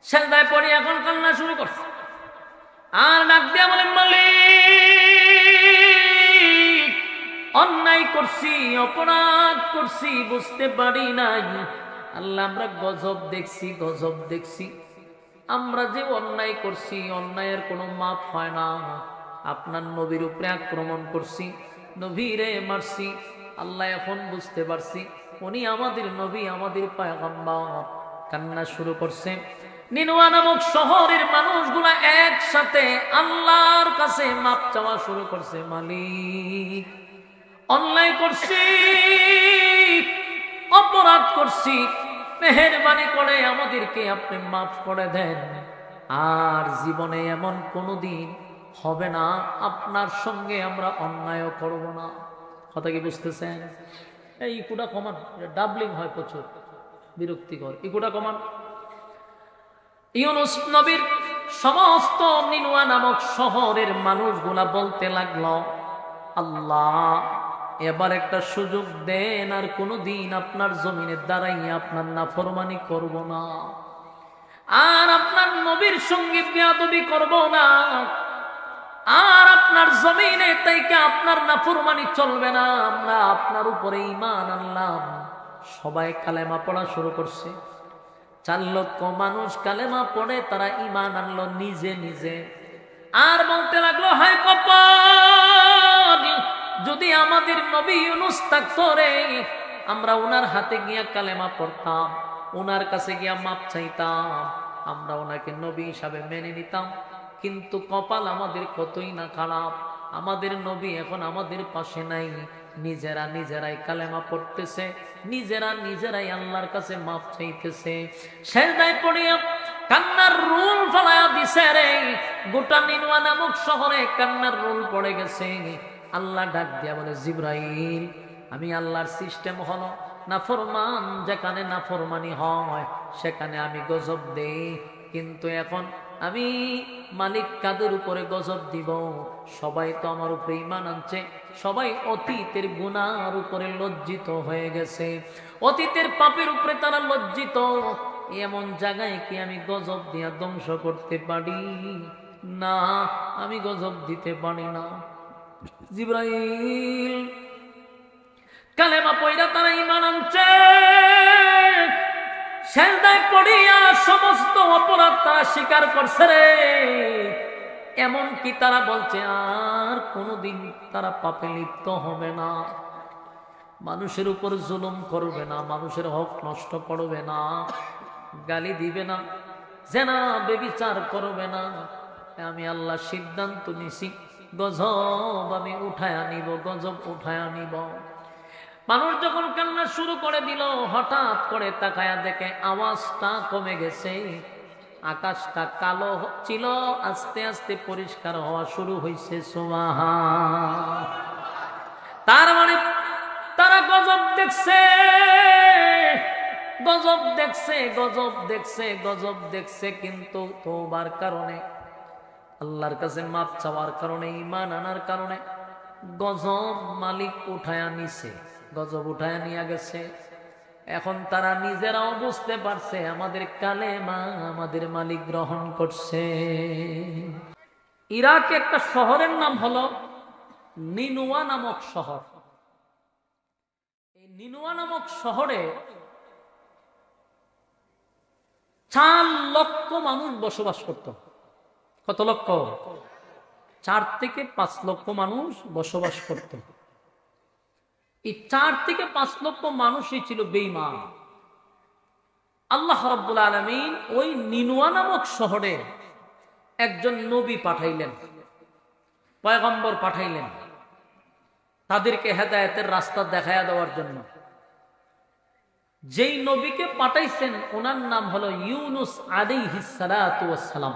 সেজদায় পড়ে এখন কান্না শুরু করছে আর ডাক দিয়া বলেন, মালিক অন্যায় করছি, অপরাধ করছি, বুঝতে পারি নাই। আল্লাহ আমরা গজব দেখছি, গজব দেখছি। আমরা যে অন্যায় করছি, অন্যায়ের কোনো মাপ হয় না। আপনার নবীর উপরে আক্রমণ করছি, নবীরে মারছি। আল্লাহ এখন বুঝতে পারছি উনি আমাদের নবী, আমাদের পয়গম্বর। কান্না শুরু করছে। নিনওয়া নামক শহরের মানুষগুলা একসাথে আল্লাহর কাছে মাপ চাওয়া শুরু করছে। মালিক অন্যায় করছি, অপরাধ করছি, মেহেরবানি করে আমাদেরকে আপনি মাফ করে দেন। আর জীবনে এমন কোনোদিন হবে না আপনার সঙ্গে আমরা অন্যায় করব না। কথা কি বুঝতেছেন? এই ইকুটা কমান, ডাবলিং হয় প্রচুর, বিরক্তিকর। ইকুটা কমান। ইউনুস নবীর সমস্ত নিনওয়া নামক শহরের মানুষগুলা বলতে লাগলো, আল্লাহ এবার একটা সুযোগ দেন, আর কোনোদিন আপনার জমিনের দাঁড়াইয়া আপনার নাফরমানি করব না, আর আপনার নবীর সঙ্গে বেয়াদবি করব না, আর আপনার জমিনে তাইকে আপনার নাফরমানি চলবে না। আমরা আপনার উপরে ঈমান আনলাম। সবাই কালেমা পড়া শুরু করছে। 4 লক্ষ মানুষ কালেমা পড়ে তারা ঈমান আনলো নিজে নিজে। আর বলতে লাগলো, হায় কপাল, যদি আমাদের নবী ইউনুস থাকতো রে, আমরা ওনার হাতে গিয়া কালেমা পড়তাম, ওনার কাছে গিয়া মাপ চাইতাম, আমরা ওনাকে নবী হিসাবে মেনে নিতাম। কিন্তু কপাল আমাদের কতই না খারাপ, আমাদের নবী এখন আমাদের পাশে নাই। নিজেরা নিজেরাই কালেমা পড়তেছে, নিজেরা নিজেরাই আল্লাহর কাছে মাপ চাইতেছে। সেজদায় পড়িয়া কান্নার রুল ফলায়া দিছে রে। গোটা নিনওয়া নামক শহরে কান্নার রুল পড়ে গেছে। আল্লাহ ডাক দিয়া বলে, জিবরাইল, আমি আল্লাহর সিস্টেম হলো নাফরমান যেখানে নাফরমানি হয় সেখানে আমি গজব দেই, কিন্তু এখন আমি মালিক কাদের উপরে গজব দিব? সবাই তো আমার উপরে ঈমান আনছে, সবাই অতীতের গুনার উপরে লজ্জিত হয়ে গেছে, অতীতের পাপের উপরে তারা লজ্জিত। এমন জায়গায় কি আমি গজব দিয়া ধ্বংস করতে পারি? না, আমি গজব দিতে পারি না। জিবরাইল কালেমা পয়রা তারা ঈমান আনছে, সেজদায় পড়িয়া সমস্ত অপরাধ তারা স্বীকার করছে রে। এমন কি তারা বলছে আর কোনোদিন তারা পাপে লিপ্ত হবে না, মানুষের উপর জুলুম করবে না, মানুষের হক নষ্ট করবে না, গালি দিবে না, জেনা ব্যভিচার করবে না। আমি আল্লাহ সিদ্ধান্ত নিছি, গজব আমি উঠায় আনিব, গজব উঠায় আনিব। মানুষ যখন কান্না শুরু করে দিল, হঠাৎ করে তাকায়া দেখে আওয়াজটা কমে গেছে, আকাশটা কালো ছিল, আস্তে আস্তে পরিষ্কার হওয়া শুরু হয়েছে। সুবহান। তার মানে তারা গজব দেখছে, গজব দেখছে, গজব দেখছে, গজব দেখছে, কিন্তু তওবার কারণে, আল্লাহর কাছে মাপ চাওয়ার কারণে, ঈমান আনার কারণে গজব মালিক উঠায়া নিছে, গজব উঠায়া নিয়ে গেছে। এখন তারা নিজেরাও বুঝতে পারছে আমাদের কালেমা আমাদের মালিক গ্রহণ করছে। ইরাকে একটা শহরের নাম হলো নিনওয়া নামক শহর। এই নিনওয়া নামক শহরে 4 লক্ষ মানুষ বসবাস করত। কত লক্ষ? 4 থেকে 5 লক্ষ মানুষ বসবাস করত। এই 4 থেকে 5 লক্ষ মানুষই ছিল বেঈমান। আল্লাহ রাব্বুল আলামিন ওই নিনওয়া নামক শহরে একজন নবী পাঠাইলেন, পয়গম্বর পাঠাইলেন, তাদেরকে হেদায়েতের রাস্তা দেখায়া দেওয়ার জন্য। যেই নবীকে পাঠাইছেন ওনার নাম হলো ইউনুস আলাইহিস সালাতু ওয়াস সালাম।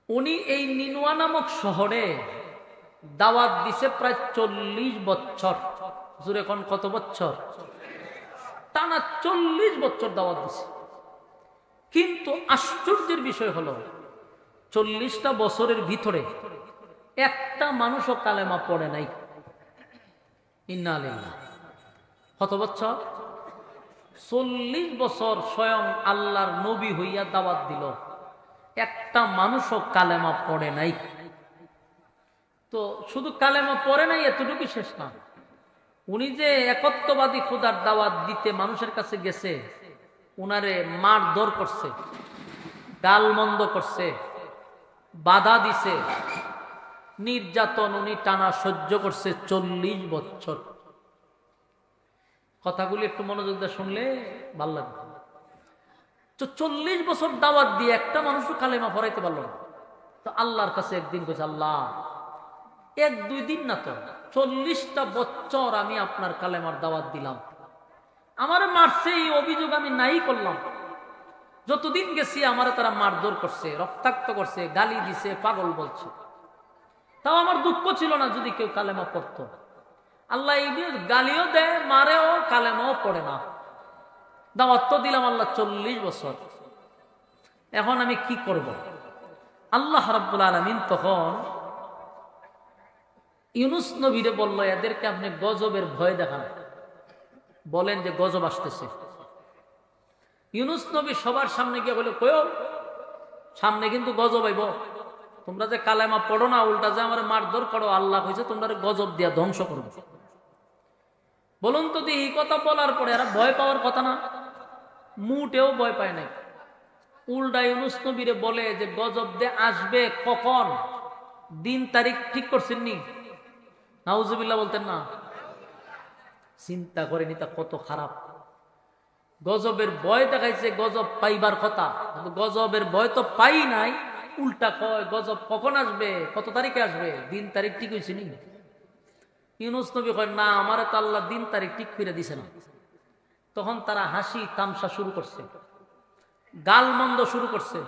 উনি এই নিনওয়া নামক শহরে দাওয়াত দিছে প্রায় 40 বছর। জোরে কোন কত বছর? টানা 40 বছর দাওয়াত দিছে। কিন্তু আশ্চর্যের বিষয় হলো 40টা বছরের ভিতরে একটা মানুষও কালেমা পড়ে নাই। ইন্না লিল্লাহ। কত বছর? 40 বছর স্বয়ং আল্লাহর নবী হইয়া দাওয়াত দিল, একটা মানুষও কালেমা পড়ে নাই। তো শুধু কালেমা পড়ে নাই এতটুকু শেষ না, উনি যে একত্ববাদী খোদার দাওয়াত দিতে মানুষের কাছে গেছে, উনারে মারধর করছে, গালমন্দ করছে, বাধা দিছে, নির্যাতন উনি টানা সহ্য করছে 40 বছর। কথাগুলি একটু মনোযোগ দিয়ে শুনলে ভালো লাগবে। তো 40 বছর দাওয়াত দিয়ে একটা মানুষও কালেমা পড়াইতে পারল না। তো আল্লাহর কাছে একদিন কইছে, আল্লাহ, 1-2 দিন না তো 40টা বছর আমি আপনার কালেমার দাওয়াত দিলাম, আমার মারছে, এই অভিযোগ আমি নাই করলাম। যতদিন গেছি আমার তারা মারধর করছে, রক্তাক্ত করছে, গালি দিছে, পাগল বলছে, তাও আমার দুঃখ ছিল না যদি কেউ কালেমা পড়তো। আল্লাহ এই গালিও দেয়, মারেও, কালেমাও পড়ে না। দাওয়াত তো দিলাম আল্লাহ 40 বছর, এখন আমি কি করব? আল্লাহ রাব্বুল আলামিন তখন ইউনুস নবীরে বলল, এদেরকে আপনি গজবের ভয় দেখান, বলেন যে গজব আসতেছে। ইউনুস নবী সবার সামনে গিয়ে বলে, কয়ো সামনে কিন্তু গজব আইব, তোমরা যে কালেমা পড়ো না, উল্টা যে আমার মারধর করো, আল্লাহ কইছে তোমরা গজব দিয়া ধ্বংস করবো। বলুন তো এই কথা বলার পরে এরা ভয় পাওয়ার কথা না? মুটেও ভয় পায় নাই। উল্টা ইউনুস নবীরে বলে যে গজব দিয়ে আসবে কখন, দিন তারিখ ঠিক করছেন নি? নাউজুবিল্লাহ বলতেন না? চিন্তা করেনি তা কত খারাপ। গজবের ভয় দেখাইছে, গজব পাইবার কথা, কিন্তু গজবের ভয় তো পাই নাই, উল্টা কয় গজব কখন আসবে, কত তারিখে আসবে, দিন তারিখ ঠিক হয়েছে নি? ইউনুস নবী কয়, না, আমার তো আল্লাহ দিন তারিখ ঠিক করে দিছে না। তখন তারা হাসি তামসা শুরু করছে, গালমন্দ শুরু করছে।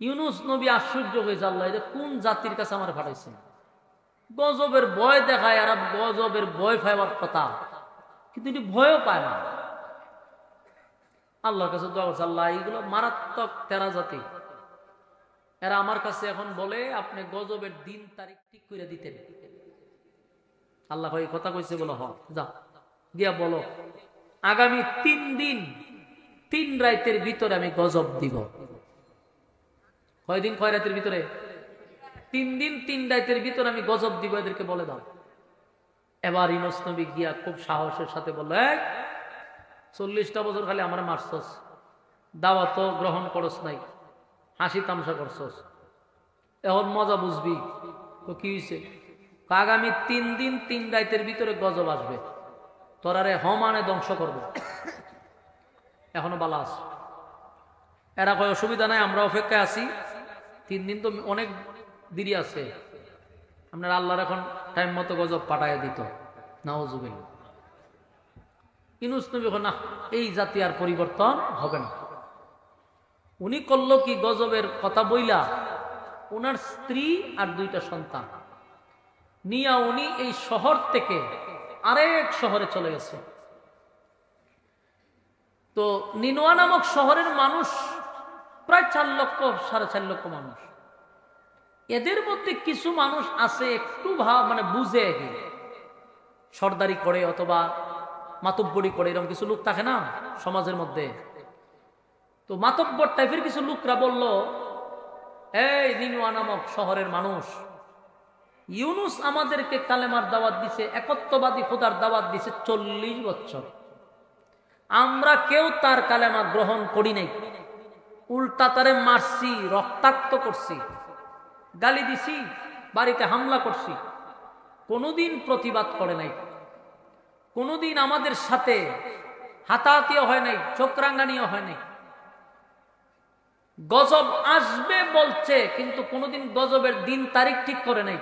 ইউনুস নবী আশ্চর্য হয়েছে, আল্লাহ এটা কোন জাতির কাছে আমার পাঠাইছে? গজবের ভয় দেখায়, আর গজবের ভয় পাইবার কথা, কিন্তু এটি ভয়ও পায় না। আল্লাহর কাছে দোয়া করছে, আল্লাহ এইগুলো মারাত্মক তেরা জাতি, এরা আমার কাছে এখন বলে আপনি গজবের দিন তারিখ ঠিক করে দিতেন। আল্লাহ এই কথা কইছে বলো, হ যা গিয়া বলো আগামী 3 দিন 3 রাতের ভিতরে আমি গজব দিব। কয়দিন কয় রাতের ভিতরে? 3 দিন 3 রাতের ভিতরে আমি গজব দিব, এদেরকে বলে দাও। এবার ইউনুস নবী গিয়া খুব সাহসের সাথে বলল, 40টা বছর খালি আমার মারছস, দাওয়াত গ্রহণ করস নাই, হাসি তামসা করছস, এখন মজা বুঝবি। তো কি হয়েছে? আগামী 3 দিন 3 রাতের ভিতরে গজব আসবে, তোরারে হমানে ধ্বংস করবো। এখনো বালা আছে। এরা কয় অসুবিধা নাই, আমরা অপেক্ষায় আছি, 3 দিন তো অনেক দেরি আছে, আপনার আল্লাহর এখন টাইম মতো গজব পাঠাইয়া দিত। নাউজুবিল্লাহ। ইউনুস নবী না, এই জাতি আর পরিবর্তন হবে না। উনি করল কি, গজবের কথা বইলা ওনার স্ত্রী আর 2টা সন্তান নিয়া উনি এই শহর থেকে আরেক শহরে চলে গেছে। তো নিনোয়া নামক শহরের মানুষ প্রায় 4 লক্ষ 4.5 লক্ষ মানুষ। এদের মধ্যে কিছু মানুষ আছে একটু মানে বুঝে, সর্দারি করে অথবা মাতব্বরি করে, এরকম কিছু লোক থাকে না সমাজের মধ্যে। তো মাতব্বর টাইপের কিছু লোকরা বলল, এই নিনোয়া নামক শহরের মানুষ, ইউনুস আমাদেরকে কালেমার দাওয়াত দিছে, একত্ববাদী খোদার দাওয়াত দিছে 40 বছর, আমরা কেউ তার কালেমা গ্রহণ করি নাই, উল্টা তারে মারছি, রক্তাক্ত করছি, গালি দিছি, বাড়িতে হামলা করছি, কোনোদিন প্রতিবাদ করে নাই, কোনোদিন আমাদের সাথে হাতাহাতিও হয় নাই, চোখরাঙ্গানিও হয় নাই। গজব আসবে বলছে, কিন্তু কোনোদিন গজবের দিন তারিখ ঠিক করে নাই।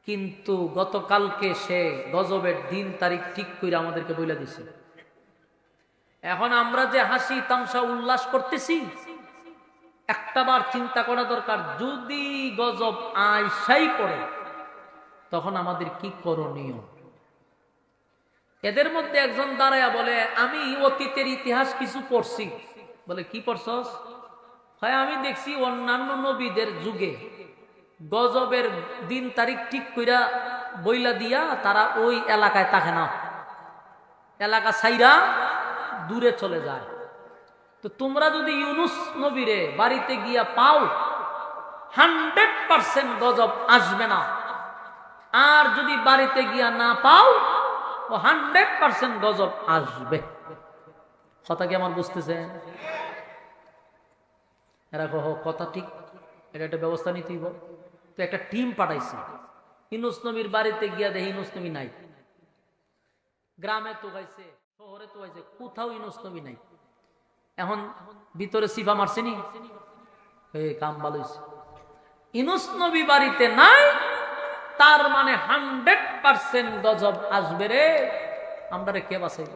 কিন্তু গতকালকে সে গজবের দিন তারিখ ঠিক করে আমাদেরকে বলে দিছে। এখন আমরা যে হাসি তামসা উল্লাস করতেছি, একটাবার চিন্তা করা দরকার, যদি গজব আইসাই পড়ে তখন আমাদের কি করণীয়? এদের মধ্যে একজন দাঁড়ায়া বলে, আমি অতীতের ইতিহাস কিছু পড়ছি। বলে, কি পড়ছস? হয় আমি দেখছি অন্যান্য নবীদের যুগে গজবের দিন তারিখ ঠিক কইরা বইলা দিয়া তারা ওই এলাকায় থাকে না, এলাকা ছাইরা দূরে চলে যায়। তো তোমরা যদি ইউনুস নবীরে বাড়িতে গিয়া পাও 100% গজব আসবে না, আর যদি বাড়িতে গিয়া না পাও ও 100% গজব আসবে। কথা কি আমার বুঝতেছেন? এরা কহ কথা ঠিক, এটা একটা ব্যবস্থা নিতেই। তো একটা টিম পাঠাইছে ইউনুস নবীর বাড়িতে গিয়া দেখে ইউনুস নবী নাই। গ্রামে তো গাইছে, শহরে তো গাইছে, কোথাও ইউনুস নবী নাই। এখন ভিতরে সিফা মারছেনি, কাম ভালো হয়েছে। ইউনুস নবী বাড়িতে নাই, তার মানে 100% গজব আসবে রে। আমরা কে বাঁচাই?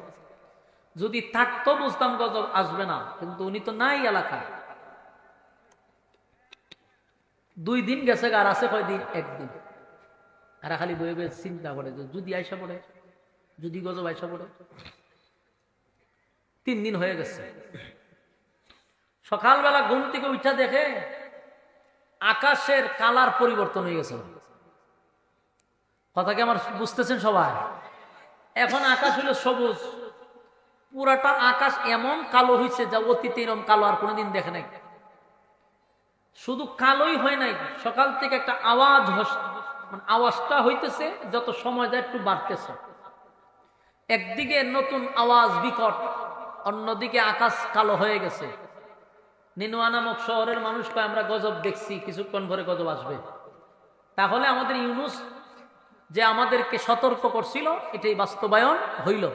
যদি থাকতো বুঝতাম গজব আসবে না, কিন্তু উনি তো নাই এলাকায়। 2 দিন গেছে, আর আছে কয়দিন? 1 দিন। আর খালি বয়ে বয়ে চিন্তা করে যে যদি আইসা পড়ে, যদি গজব আইসা পড়ে। 3 দিন হয়ে গেছে। সকালবেলা ঘুম থেকে উঠা দেখে আকাশের কালার পরিবর্তন হয়ে গেছে। কথা কি আমার বুঝতেছেন সবাই? এখন আকাশ হলো সবুজ, পুরাটা আকাশ এমন কালো হয়েছে যা অতীতে এরকম কালো আর কোনোদিন দেখে নাই। শুধু কালোই হয় নাই, সকাল থেকে একটা আওয়াজ, মানে আওয়াজটা হইতেছে, যত সময় যায় একটু বাড়তেছে। একদিকে নতুন আওয়াজ বিকট, অন্যদিকে আকাশ কালো হয়ে গেছে। নিনুয়া নামক শহরের মানুষ কয় আমরা গজব দেখছি, কিছুক্ষণ পরে গজব আসবে। তাহলে আমাদের ইউনুস যে আমাদেরকে সতর্ক করছিল, এটাই বাস্তবায়ন হইল।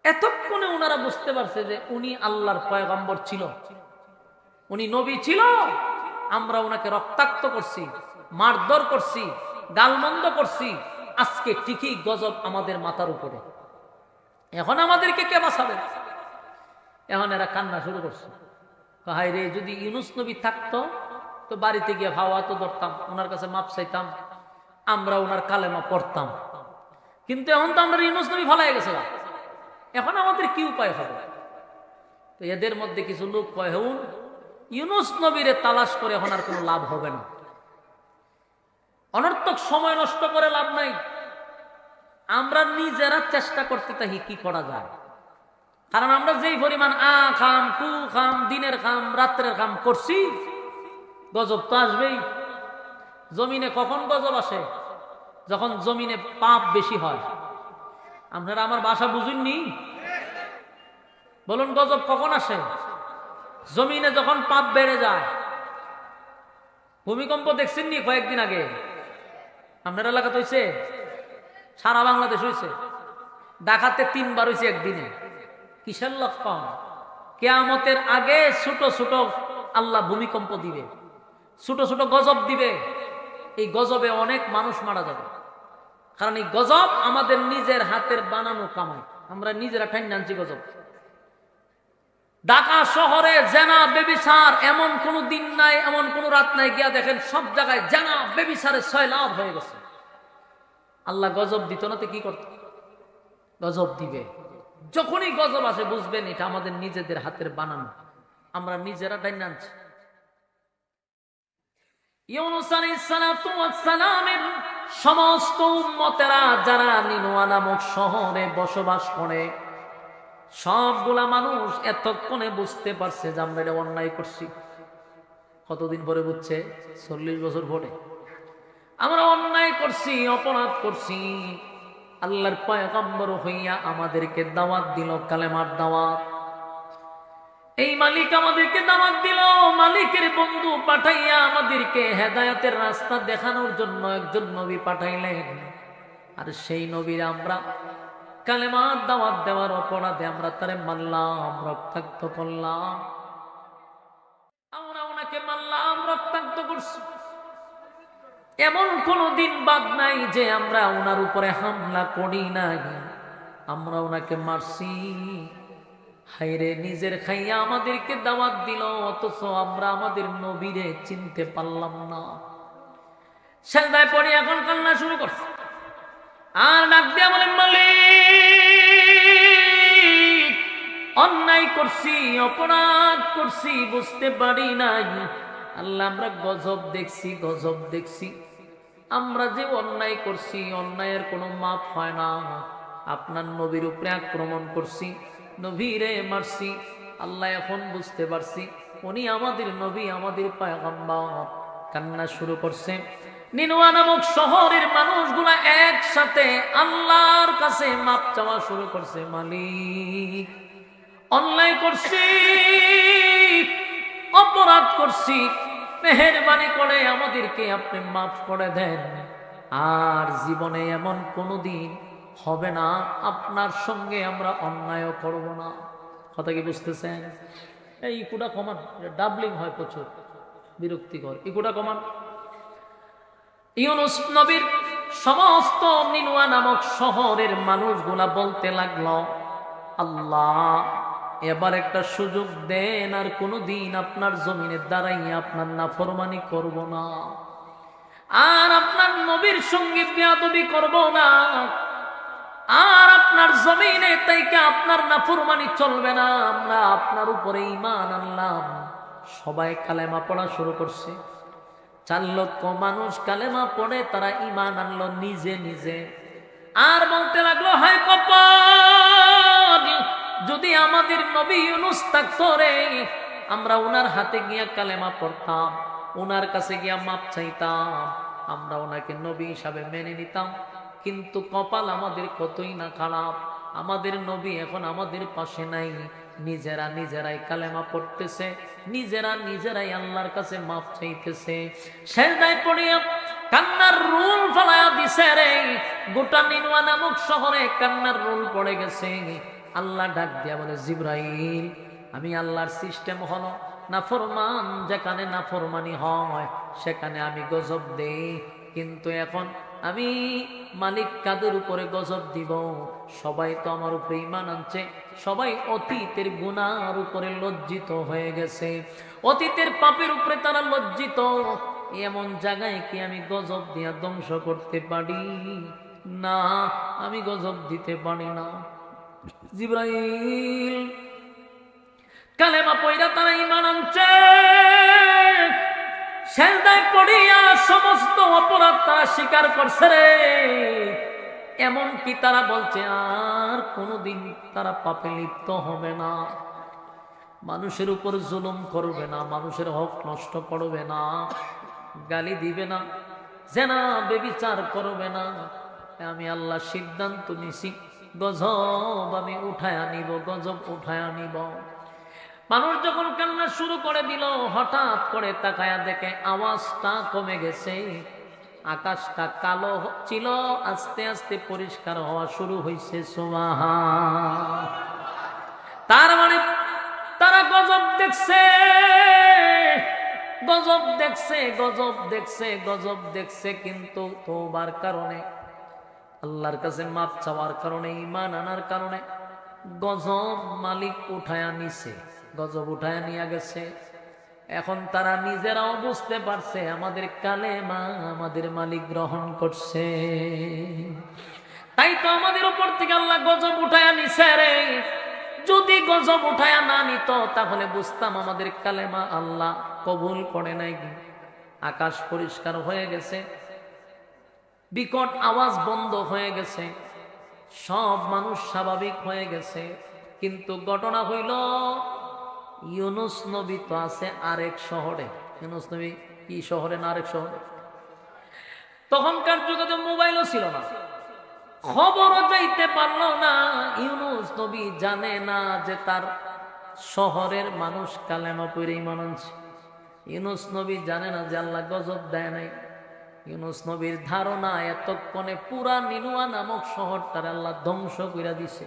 এতক্ষণে ওনারা বুঝতে পারছে যে উনি আল্লাহর পয়গম্বর ছিল, উনি নবী ছিল। আমরা ওনাকে রক্তাক্ত করছি, মারধর করছি, গালমন্দ করছি। আজকে ঠিকই গজব আমাদের মাথার উপরে। এখন আমাদেরকে কে বাঁচাবে? এখন এরা কান্না শুরু করছে, হায় রে, যদি ইউনুস নবী থাকতো তো বাড়িতে গিয়ে ভাওয়া তো ধরতাম, ওনার কাছে মাপ চাইতাম, আমরা ওনার কালেমা পড়তাম। কিন্তু এখন তো আমরা ইউনুস নবী ফালাই গেছে, এখন আমাদের কি উপায় হবে? তো এদের মধ্যে কিছু লোক কয়, হুন ইউনুস নবীরে তালাশ করে এখন আর কোনো লাভ হবে না, অনর্থক সময় নষ্ট করে লাভ নাই। আমরা নিজেরা চেষ্টা করতে থাকি কি করা যায়। কারণ আমরা যেই পরিমাণ খাম, কু খাম, দিনের খাম, রাত্রের খাম করছি, গজব তো আসবেই। জমিনে কখন গজব আসে? যখন জমিনে পাপ বেশি হয়। আপনারা আমার ভাষা বুঝুননি? বলুন, গজব কখন আসে? জমিনে যখন পাপ বেড়ে যায়। ভূমিকম্প দেখছেননি কয়েকদিন আগে? আপনার এলাকাতে হয়েছে? সারা বাংলাদেশ হয়েছে। ঢাকাতে 3 বার হয়েছে একদিনে। কিসের লক্ষণ? কিয়ামতের আগে ছোট ছোট আল্লাহ ভূমিকম্প দিবে, ছোট ছোট গজব দিবে। এই গজবে অনেক মানুষ মারা যাবে। কারণ এই গজব আমাদের নিজের হাতের বানানো কামাই, আমরা নিজেরা ঠান্ডা আনছি গজব। ঢাকা শহরে জেনা বেবিচার এমন কোন দিন নাই, এমন কোন রাত নাই, গিয়া দেখেন সব জায়গায় জেনা বেবিচারে সয়লাভ হয়ে গেছে। আল্লাহ গজব দিত না তো কি করত? গজব দিবে। যখনই গজব আসে বুঝবেন এটা আমাদের নিজেদের হাতের বানানো, আমরা নিজেরা ডাইনা আনছি। ইউনূস আলাইহিস সালাতু ওয়াস সালামের সমস্ত উম্মতেরা যারা নিনুয়া নামক শহরে বসবাস করে, সবগুলা মানুষ এতক্ষণে বুঝতে পারছে যে আমরা এটা অন্যায় করছি। কতদিন পরে বুঝছে? 40 বছর পরে। আমরা অন্যায় করছি, অপরাধ করছি। আল্লাহর পয়গম্বর হইয়া আমাদেরকে দাওয়াত দিল, কালেমার দাওয়াত। এই মালিক আমাদেরকে দাওয়াত দিল, মালিকের বন্ধু পাঠাইয়া আমাদেরকে হেদায়েতের রাস্তা দেখানোর জন্য একজন নবী পাঠাইলেন। আর সেই নবীর আমরা কালেমার দাওয়াত দেওয়ার অপরাধে আমরা তারে মারলাম, রক্তাক্ত করলাম। আমরা ওনাকে মারলাম, রক্তাক্ত করছি। এমন কোন দিন বাদ নাই যে আমরা ওনার উপরে হামলা করি নাই, আমরা ওনাকে মারছি। হায়রে, নিজের খাইয়া আমাদেরকে দাওয়াত দিল, অথচ আমরা আমাদের নবীরে চিনতে পারলাম না। সেজদায় পড়ে এখন কান্না শুরু করছে, আর ডাক দিয়া বলেন, মালিক, অন্যায় করছি, অপরাধ করছি, বুঝতে পারি নাই। আল্লাহ, আমরা গজব দেখছি, গজব দেখছি। আমরা যে অন্যায় করছি, অন্যায়ের কোনো মাপ হয় না। আপনার নবীর উপরে আক্রমণ করছি, নবীরে মারছি। আল্লাহ এখন বুঝতে পারছি উনি আমাদের নবী, আমাদের পয়গম্বর। কান্না শুরু করছে। নিনুয়া নামক শহরের মানুষগুলা একসাথে আল্লাহর কাছে মাপ চাওয়া শুরু করছে। মালিক, অন্যায় করছি, অপরাধ করছি, মেহেরবানি করে আমাদেরকে আপনি মাফ করে দেন। আর জীবনে এমন কোনোদিন হবে না আপনার সঙ্গে আমরা অন্যায় করব না। কথা কি বুঝতেছেন? এই ইকুটা কমান, ডাবলিং হয় প্রচুর, বিরক্তিকর। ইকুটা কমান। ইউনুস নবীর সমস্ত নিনুয়া নামক শহরের মানুষগুলা বলতে লাগলো, আল্লাহ এবার একটা সুযোগ দেন, আর কোনোদিন আপনার জমিনে দাঁড়াইয়া আপনার নাফরমানি করব না, আর আপনার নবীর সঙ্গে বেয়াদবি করব না, আর আপনার জমিনে তাইকে আপনার নাফরমানি চলবে না। আমরা আপনার উপরে ঈমান আনলাম। সবাই কালেমা পড়া শুরু করছে। 4 লক্ষ মানুষ কালেমা পড়ে তারা ঈমান আনলো নিজে নিজে। আর বলতে লাগলো, হায় কপাল, যদি আমাদের নবী ইউনুস থাকতো রে, আমরা ওনার হাতে গিয়া কালেমা পড়তাম, ওনার কাছে গিয়া মাপ চাইতাম, আমরা ওনাকে নবী হিসাবে মেনে নিতাম। কিন্তু কপাল আমাদের কতই না খারাপ, আমাদের নবী এখন আমাদের পাশে নাই। নিজেরা নিজেরাই কালেমা পড়তেছে, নিজেরা নিজেরাই আল্লাহর কাছে মাপ চাইতেছে। সেজদায় পড়িয়া কান্নার রুল ফলায়া দিছে রে। গোটা নিনুয়া নামক শহরে কান্নার রুল পড়ে গেছে। আল্লাহ ডাক দিয়া বলে, জিবরাইল, আমি আল্লাহর সিস্টেম হলো নাফরমান যেখানে নাফরমানি হয় সেখানে আমি গজব দেই, কিন্তু এখন আমি মালিক কাদের উপরে গজব দিব? সবাই তো আমার উপরে ঈমান আনছে, সবাই অতীতের গুনার উপরে লজ্জিত হয়ে গেছে, অতীতের পাপের উপরে তারা লজ্জিত। এমন জায়গায় কি আমি গজব দিয়া ধ্বংস করতে পারি? না, আমি গজব দিতে পারি না। জিবরাইল কালেমা পয়রা তারা ঈমান আনছে, সেজদায় পড়িয়া সমস্ত অপরাধ তারা স্বীকার করছে রে। এমন কি তারা বলছে আর কোনোদিন তারা পাপে লিপ্ত হবে না, মানুষের উপর জুলুম করবে না, মানুষের হক নষ্ট করবে না, গালি দিবে না, জেনা ব্যভিচার করবে না। আমি আল্লাহ সিদ্ধান্ত নিছি, গজব আমি উঠায় আনিব, গজব উঠায় আনিব। মানুষ যখন কান্না শুরু করে দিল, হঠাৎ করে তাকায়া দেখে আওয়াজটা কমে গেছে, আকাশটা কালো ছিল, আস্তে আস্তে পরিষ্কার হওয়া শুরু হয়েছে। সুবহান। তার মানে তারা গজব দেখছে, গজব দেখছে, গজব দেখছে, গজব দেখছে, কিন্তু তওবার কারণে, আল্লাহর কাছে মাপ চাওয়ার কারণে, ঈমান আনার কারণে গজব মালিক উঠায়া নিছে, গজব উঠায়া নিয়ে গেছে। এখন তারা নিজেরাও বুঝতে পারছে আমাদের কালেমা আমাদের মালিক গ্রহণ করছে, তাই তো আমাদের উপর থেকে আল্লাহ গজব উঠায়া নিছে রে। যদি গজব উঠায়া না নিত তাহলে বুঝতাম আমাদের কালেমা আল্লাহ কবুল করে নাই। আকাশ পরিষ্কার হয়ে গেছে, বিকট আওয়াজ বন্ধ হয়ে গেছে, সব মানুষ স্বাভাবিক হয়ে গেছে। কিন্তু ঘটনা হইল, ইউনুস নবী তো আছে আরেক শহরে। ইউনুস নবী কি শহরে না আরেক শহরে? তখনকার যুগে তো মোবাইলও ছিল না, খবরও যাইতে পারলো না। ইউনুস নবী জানে না যে তার শহরের মানুষ কালেমা পড়ে ঈমান আনছে। ইউনুস নবী জানে না যে আল্লাহ গজব দেয় নাই। ইউনুস নবীর ধারণা এতক্ষণে পুরা নিনুয়া নামক শহরটার আল্লাহ ধ্বংস করে দিছে।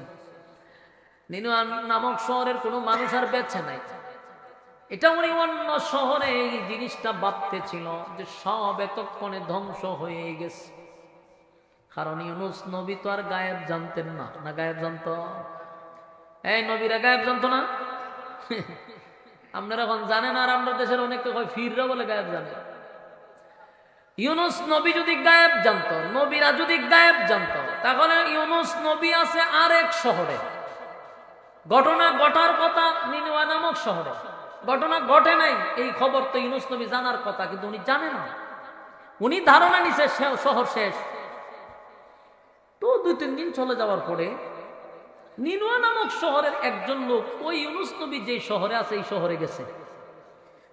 নিনুয়া নামক শহরের কোনো মানুষ আর বেঁচে নাই। এটা উনি অন্য শহরে এই জিনিসটা ভাবতে ছিল যে সব এতক্ষণে ধ্বংস হয়ে গেছে। কারণ ইউনুস নবী তো আর গায়েব জানতেন না। না গায়েব জানতো? এই নবীরা গায়েব জানতো না? আপনারা এখন জানেন, আর আমরা দেশের অনেকে ফিররা বলে গায়েব জানে। ইউনুস নবী যদি গায়েব জানতো, নবীরা যদি গায়েব জানতো, তাহলে ইউনুস নবী আছে আরেক শহরে, ঘটনা ঘটার কথা নিনুয়া নামক শহরে, ঘটনা ঘটে নাই। এই খবর তো ইউনুস নবী জানার কথা, কিন্তু উনি জানে না। উনি ধারণা নিছে শহর শেষ। তো 2-3 দিন চলে যাওয়ার পরে নিনুয়া নামক শহরের একজন লোক ওই ইউনুস নবী যে শহরে আছে এই শহরে গেছে।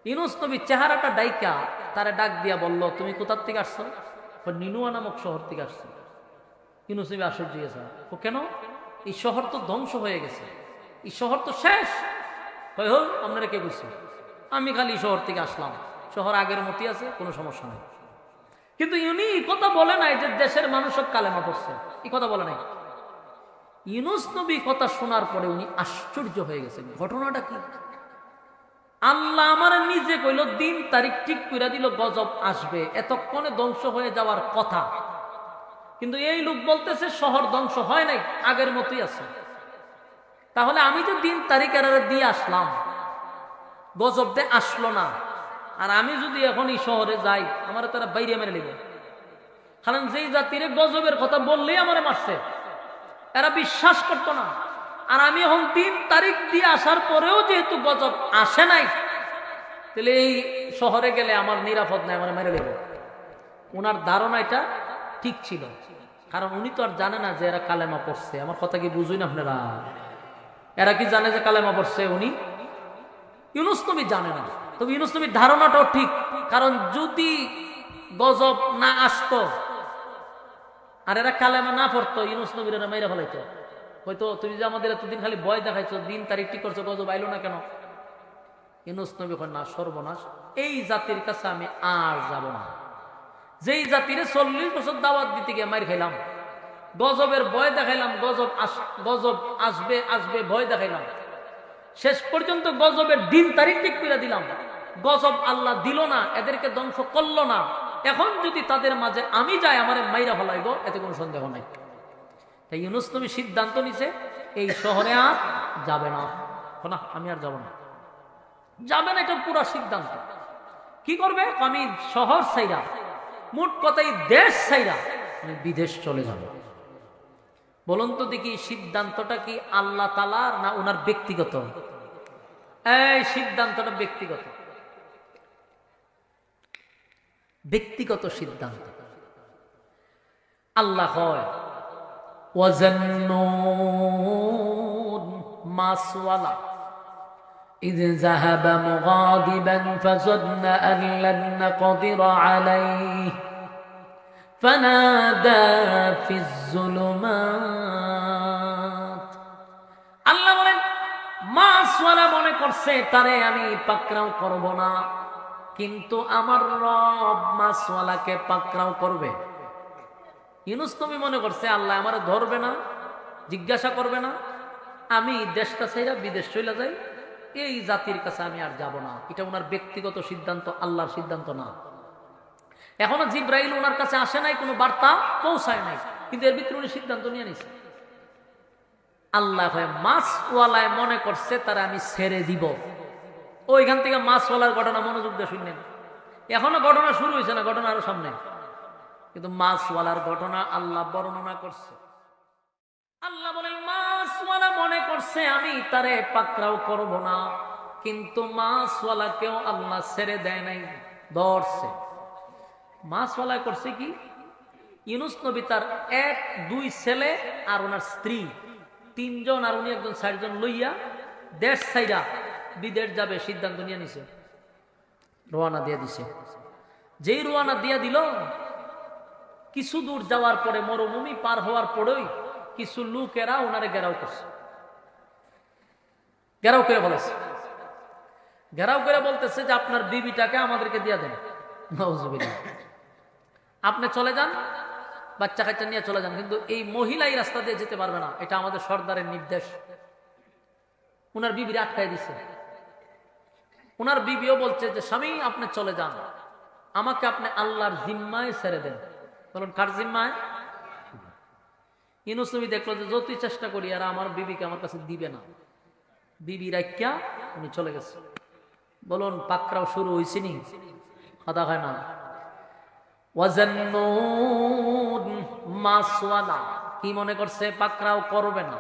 ইউনুস নবী চেহারাটা ডাইকা তারে ডাক দিয়া বলল, তুমি কোথার থেকে আসছো? নিনুয়া নামক শহর থেকে আসছো। ইউনুস নবী আশ্চর্য গেছে, ও কেন? এই শহর তো ধ্বংস হয়ে গেছে, এই শহর তো শেষ। আপনারা কে বুঝছে? আমি খালি শহর থেকে আসলাম, শহর আগের মতই আছে, কোনো সমস্যা নেই। কিন্তু ইউনি কথা বলে নাই যে দেশের মানুষ সব কালেমা পড়ছে, এই কথা বলে নাই। ইউনুস নবী কথা শোনার পরে উনি আশ্চর্য হয়ে গেছে। ঘটনাটা কি? আল্লাহ আমার নিজে কইল দিন তারিখ ঠিক করে দিল, গজব আসবে, এতক্ষণে ধ্বংস হয়ে যাওয়ার কথা। কিন্তু এই লোক বলতেছে শহর ধ্বংস হয় নাই, আগের মতোই আছে। তাহলে আমি যে দিন তারিখ দিয়ে আসলাম, গজব দে আসলো না, আর আমি যদি এখন এই শহরে যাই আমার তারা বাইরে মেরে নিবে। কারণ যেই জাতির গজবের কথা বললেই আমারে মারছে, এরা বিশ্বাস করতো না। আর আমি এখন দিন তারিখ দিয়ে আসার পরেও যেহেতু গজব আসে নাই, তাহলে এই শহরে গেলে আমার নিরাপদ নাই, আমার মেরে নেবে। ওনার ধারণা এটা ঠিক ছিল, কারণ উনি তো আর জানে না যে এরা কালেমা পড়ছে। আমার কথা কি বুঝুন আপনারা? এরা কি জানে যে কালেমা পড়ছে? উনি ইউনুস নবী জানে না। তবে ইউনুস নবীর ধারণাটাও ঠিক, কারণ যদি গজব না আসতো আর এরা কালেমা না পড়তো, ইউনুস নবীর এরা মেরে ফেলাইতো। হয়তো তুমি যে আমাদের এতদিন খালি ভয় দেখাইছো, দিন তারিখ ঠিক করছো, গজব আইলো না কেন? ইউনুস নবী কয়, না, সর্বনাশ, এই জাতির কাছে আমি আর যাব না। যেই জাতিরে 40 বছর দাওয়াত দিতে গিয়ে মার খাইলাম, গজবের ভয় দেখাইলাম, গজব আসবে আসবে ভয় দেখাইলাম, শেষ পর্যন্ত গজবের দিন তারিখ ঠিক করে দিলাম, গজব আল্লাহ দিল না, এদেরকে ধ্বংস করলো না। এখন যদি তাদের মাঝে আমি যাই, আমার মাইরা ফেলাইব, এতে কোনো সন্দেহ নাই। তাই ইউনুস নবী সিদ্ধান্ত নিছে এই শহরে আর যাবে না। না, আমি আর যাব না, যাবে না, এটা পুরো সিদ্ধান্ত। কি করবে? আমি শহর ছাইরা, মোট কথাই দেশ ছাইরা আমি বিদেশ চলে যাব। বলুন তো দেখি, সিদ্ধান্তটা কি আল্লাহ তাআলার না ওনার ব্যক্তিগত? এই সিদ্ধান্তটা ব্যক্তিগত, ব্যক্তিগত সিদ্ধান্ত। আল্লাহ হয় ওয়াজান্নুন মাসওয়ালা إذ ذهب مغاضبا فظن أن لن نقدر عليه فنادى في الظلمات। আল্লাহ বলেন, মাসওয়ালা মনে করছে তারে আমি পাকড়াও করব না, কিন্তু আমার রব মাসওয়ালাকে পাকড়াও করবে। ইউনুস নবী মনে করছে আল্লাহ আমারে ধরবে না, জিজ্ঞাসা করবে না, আমি দেশটা ছেড়ে বিদেশ চলে যাই, এই জাতির কাছে আমি আর যাব না। এটা ওনার ব্যক্তিগত সিদ্ধান্ত, আল্লাহর সিদ্ধান্ত না। এখনো জিব্রাইল ওনার কাছে আসে নাই, কোনো বার্তা পৌঁছায় নাই, কিন্তু এর ভিতরে উনি সিদ্ধান্ত নিয়ে নিছে। আল্লাহ মাছওয়ালায় মনে করছে তারা আমি ছেড়ে দিব। ওইখান থেকে মাছওয়ালার ঘটনা মনোযোগ দিয়ে শুনলেন। এখনো ঘটনা শুরু হয়েছে না, ঘটনা আরো সামনে, কিন্তু মাছওয়ালার ঘটনা আল্লাহ বর্ণনা করছে। আল্লাহ বলেন, মাছওয়ালা মনে করছে আমি তারে পাকড়াও করব না, কিন্তু মাছওয়ালাকেও আল্লাহ ছেড়ে দেয় নাই, ধরছে। মাছওয়ালা করছে কি? ইউনুস নবী তার 1-2 ছেলে আর ওনার স্ত্রী 3 জন আর উনি একজন 4 জন লইয়া দেশ ছাইরা বিদেশ যাবে সিদ্ধান্ত নিয়ে নিছে, রওনা দিয়ে দিছে। যেই রওনা দিয়ে দিল, কিছু দূর যাওয়ার পরে মরুভূমি পার হওয়ার পরেই কিছু লোকেরা ওনারে ঘেরাও করছে, ঘেরাও করে বলেছে, ঘেরাও করে বলতেছে যে আপনার বিবিটাকে আমাদেরকে দিয়ে দেন, নাউজুবিল্লাহ, আপনি চলে যান, বাচ্চা কাচ্চা নিয়ে চলে যান, কিন্তু এই মহিলা এই রাস্তা দিয়ে যেতে পারবে না, এটা আমাদের সর্দারের নির্দেশ। ওনার বিবির আটকায় দিছে। ওনার বিবিও বলছে যে স্বামী আপনি চলে যান, আমাকে আপনি আল্লাহর জিম্মায় ছেড়ে দেন। বলুন, কার জিম্মায়? ইউনুস নবী দেখলো যে যতই চেষ্টা করি আর আমার বিবিকে আমার কাছে দিবে না, বিবি রাখিয়া উনি চলে গেছে। বলুন, পাকড়াও শুরু হয়েছে নি? কথা হয় না। ওয়াজান্নুন মাসওয়ালা কি মনে করছে? পাকড়াও করবে না।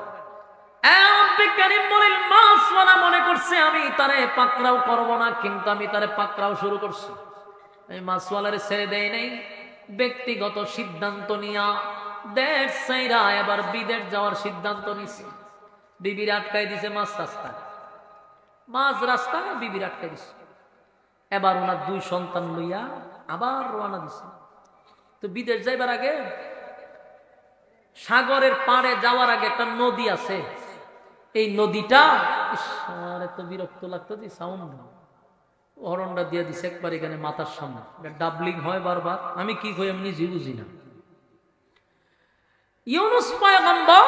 মাসওয়ালা মনে করছে আমি তারে পাকড়াও করব না, কিন্তু আমি তারে পাকড়াও শুরু করছি। এই মাসওয়ালারে ছেড়ে দেয় নাই, ব্যক্তিগত সিদ্ধান্ত নিয়া দেশ সাইরা এবার বিদেশ যাওয়ার সিদ্ধান্ত নিছে। বিবির আটকাই দিছে মাঝ রাস্তা বিবির আটকাই দিছে। এবার ওনার 2 সন্তান লইয়া আবার রওনা দিছে। তো বিদেশ যাইবার আগে সাগরের পাড়ে যাওয়ার আগে একটা নদী আছে। এই নদীটা আমার এত বিরক্ত লাগতো যে সাউন্ড হরনটা দিয়ে দিছে একবার এখানে মাথার সামনে, ডাবলিং হয় বারবার। আমি কি কই আমি নিজে বুঝি না। ইউনুস পয়গম্বর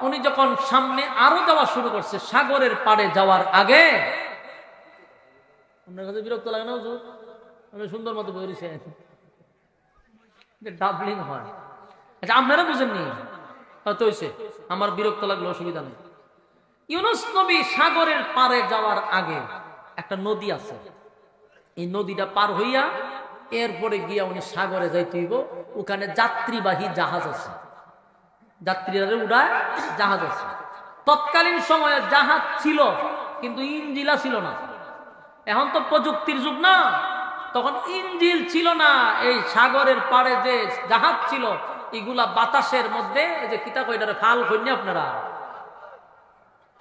উনি যখন সামনে আরো যাওয়া শুরু করছে সাগরের পাড়ে যাওয়ার আগে, আপনার কাছে বিরক্ত লাগে না হুজুর? আমি সুন্দর মতো বলেছি ডাবলিং হয়। আচ্ছা আপনারা বুঝেননি হয়তো হয়েছে, আমার বিরক্ত লাগলো, অসুবিধা নেই। ইউনুস নবী সাগরের পাড়ে যাওয়ার আগে একটা নদী আছে, এই নদীটা পার হইয়া এরপরে গিয়া উনি সাগরে যাইতে হইব। ওখানে যাত্রীবাহী জাহাজ আছে, যাত্রীরা উড়ায় জাহাজ আছে। তৎকালীন সময়ে জাহাজ ছিল কিন্তু ইঞ্জিলা ছিল না। এখন তো প্রযুক্তির যুগ না, তখন ইঞ্জিল ছিল না। এই সাগরের পাড়ে যে জাহাজ ছিল এগুলা বাতাসের মধ্যে যে কিতা কই এটারে ফাল কইনি আপনারা,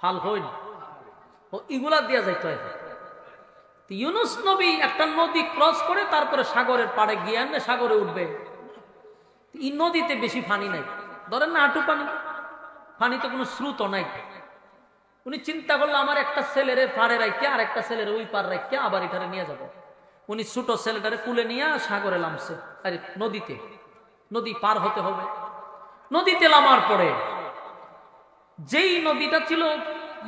ফাল কইন ও এগুলা দিয়া যাইতে হয়। ইউনুস নবী একটা নদী ক্রস করে তারপরে সাগরের পাড়ে গিয়ে আনলে সাগরে উঠবে। এই নদীতে বেশি পানি নাই, ধরেন না হাঁটু পানি, পানিতে কোনো স্রোত নাই। উনি চিন্তা করলো আমার একটা ছেলের পাড়ে রাখতে আর একটা ছেলের ওই পার রাখতে আবার এটারে নিয়ে যাবো। উনি ছোট ছেলেটারে কুলে নিয়ে সাগরে নামছে, আরে নদীতে, নদী পার হতে হবে। নদীতে নামার পরে যেই নদীটা ছিল